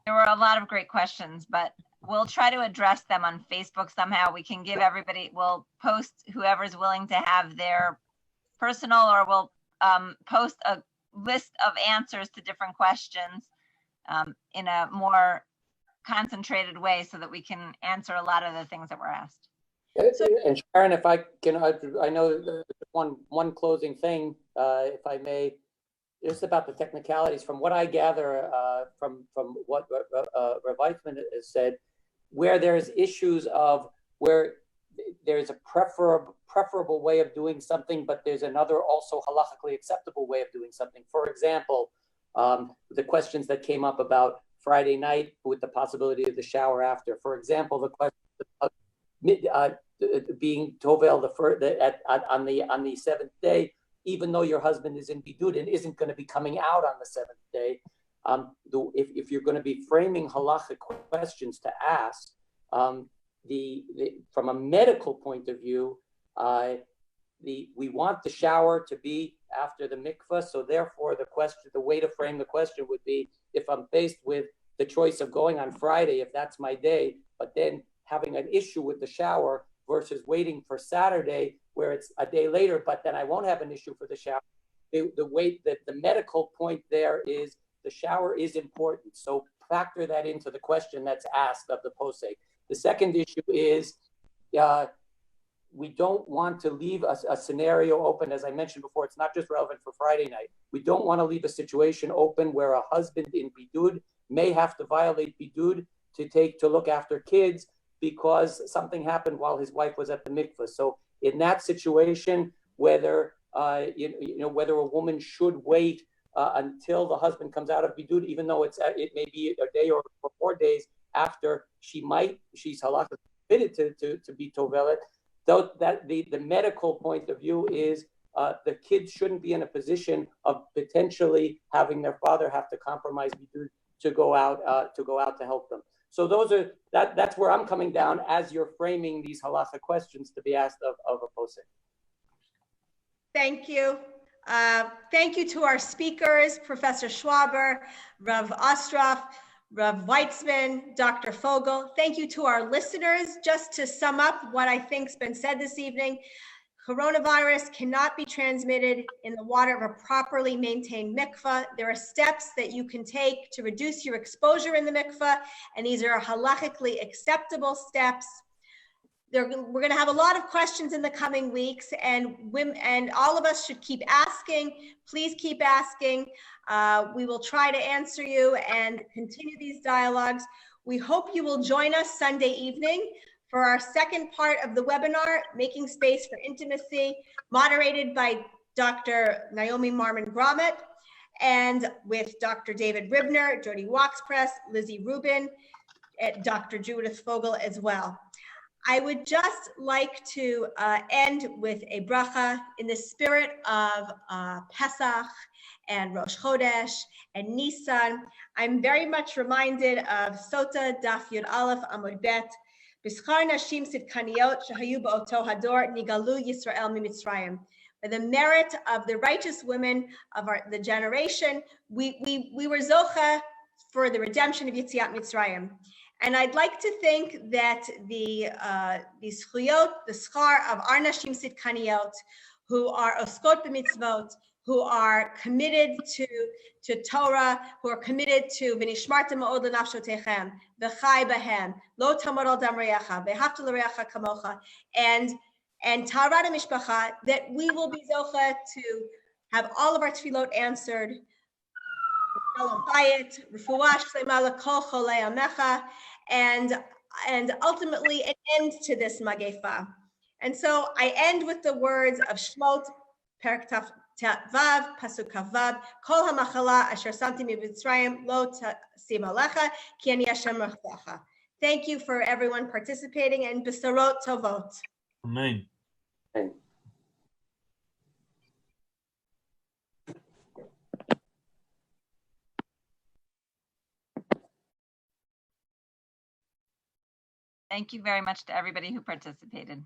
There were a lot of great questions, but we'll try to address them on Facebook somehow. We can give everybody, we'll post whoever's willing to have their personal, or we'll post a list of answers to different questions in a more concentrated way, so that we can answer a lot of the things that were asked. And Sharon, if I can, I know one closing thing, if I may, just about the technicalities. From what I gather from what Rav Weitzman has said, where there's issues of where there's a preferable way of doing something, but there's another also halachically acceptable way of doing something. For example, the questions that came up about Friday night with the possibility of the shower after. For example, the question of being tovel on the 7th day, even though your husband is in bidud and isn't going to be coming out on the 7th day. If you're going to be framing halachic questions to ask, from a medical point of view, we want the shower to be after the mikvah. So therefore, the way to frame the question would be, if I'm faced with the choice of going on Friday, if that's my day, but then having an issue with the shower versus waiting for Saturday, where it's a day later, but then I won't have an issue for the shower. The medical point there is the shower is important. So factor that into the question that's asked of the posek. The second issue is we don't want to leave a scenario open. As I mentioned before, it's not just relevant for Friday night. We don't want to leave a situation open where a husband in bidud may have to violate bidud to look after kids because something happened while his wife was at the mikvah. So in that situation, whether whether a woman should wait until the husband comes out of bidud, even though it may be a day or 4 days after she's halakha committed to be tovelet, though that the medical point of view is the kids shouldn't be in a position of potentially having their father have to compromise bidud to go out to help them. So that's where I'm coming down as you're framing these halacha questions to be asked of a posek. Thank you. Thank you to our speakers, Professor Schwaber, Rav Ostroff, Rav Weitzman, Dr. Fogel. Thank you to our listeners. Just to sum up what I think's been said this evening, coronavirus cannot be transmitted in the water of a properly maintained mikvah. There are steps that you can take to reduce your exposure in the mikvah, and these are halachically acceptable steps. We're going to have a lot of questions in the coming weeks, and all of us should keep asking. Please keep asking. We will try to answer you and continue these dialogues. We hope you will join us Sunday evening for our second part of the webinar, Making Space for Intimacy, moderated by Dr. Naomi Marmon-Gromit, and with Dr. David Ribner, Jody Waxpress, Lizzie Rubin, and Dr. Judith Fogel as well. I would just like to end with a bracha in the spirit of Pesach and Rosh Chodesh and Nisan. I'm very much reminded of Sota Daf Yud Aleph Amud Bet. B'schar nashim sidkaniot shehayu ba'oto hador nigalu Yisrael mimitzrayim. By the merit of the righteous women of the generation, we were zocha for the redemption of Yetziat Mitzrayim. And I'd like to think that the schuyot, the schar of our nashim sidkaniot, who are oskot b'mitzvot, who are committed to Torah, who are committed to v'nishmartem ma'od l'nafshotechem, v'chai b'hem, lo tamar al dam re'acha, v'hafta l're'acha kamocha, and taharat mishpacha, that we will be zocha to have all of our tefillot answered. And ultimately an end to this magefa. And so I end with the words of Shmot, Perek Vav, Pasuk Vav, Kol hamachala asher samti mitzrayim lo tasim alecha, ki ani Hashem rachlecha. Thank you for everyone participating, and besarot tovot. Amen. Amen. Thank you very much to everybody who participated.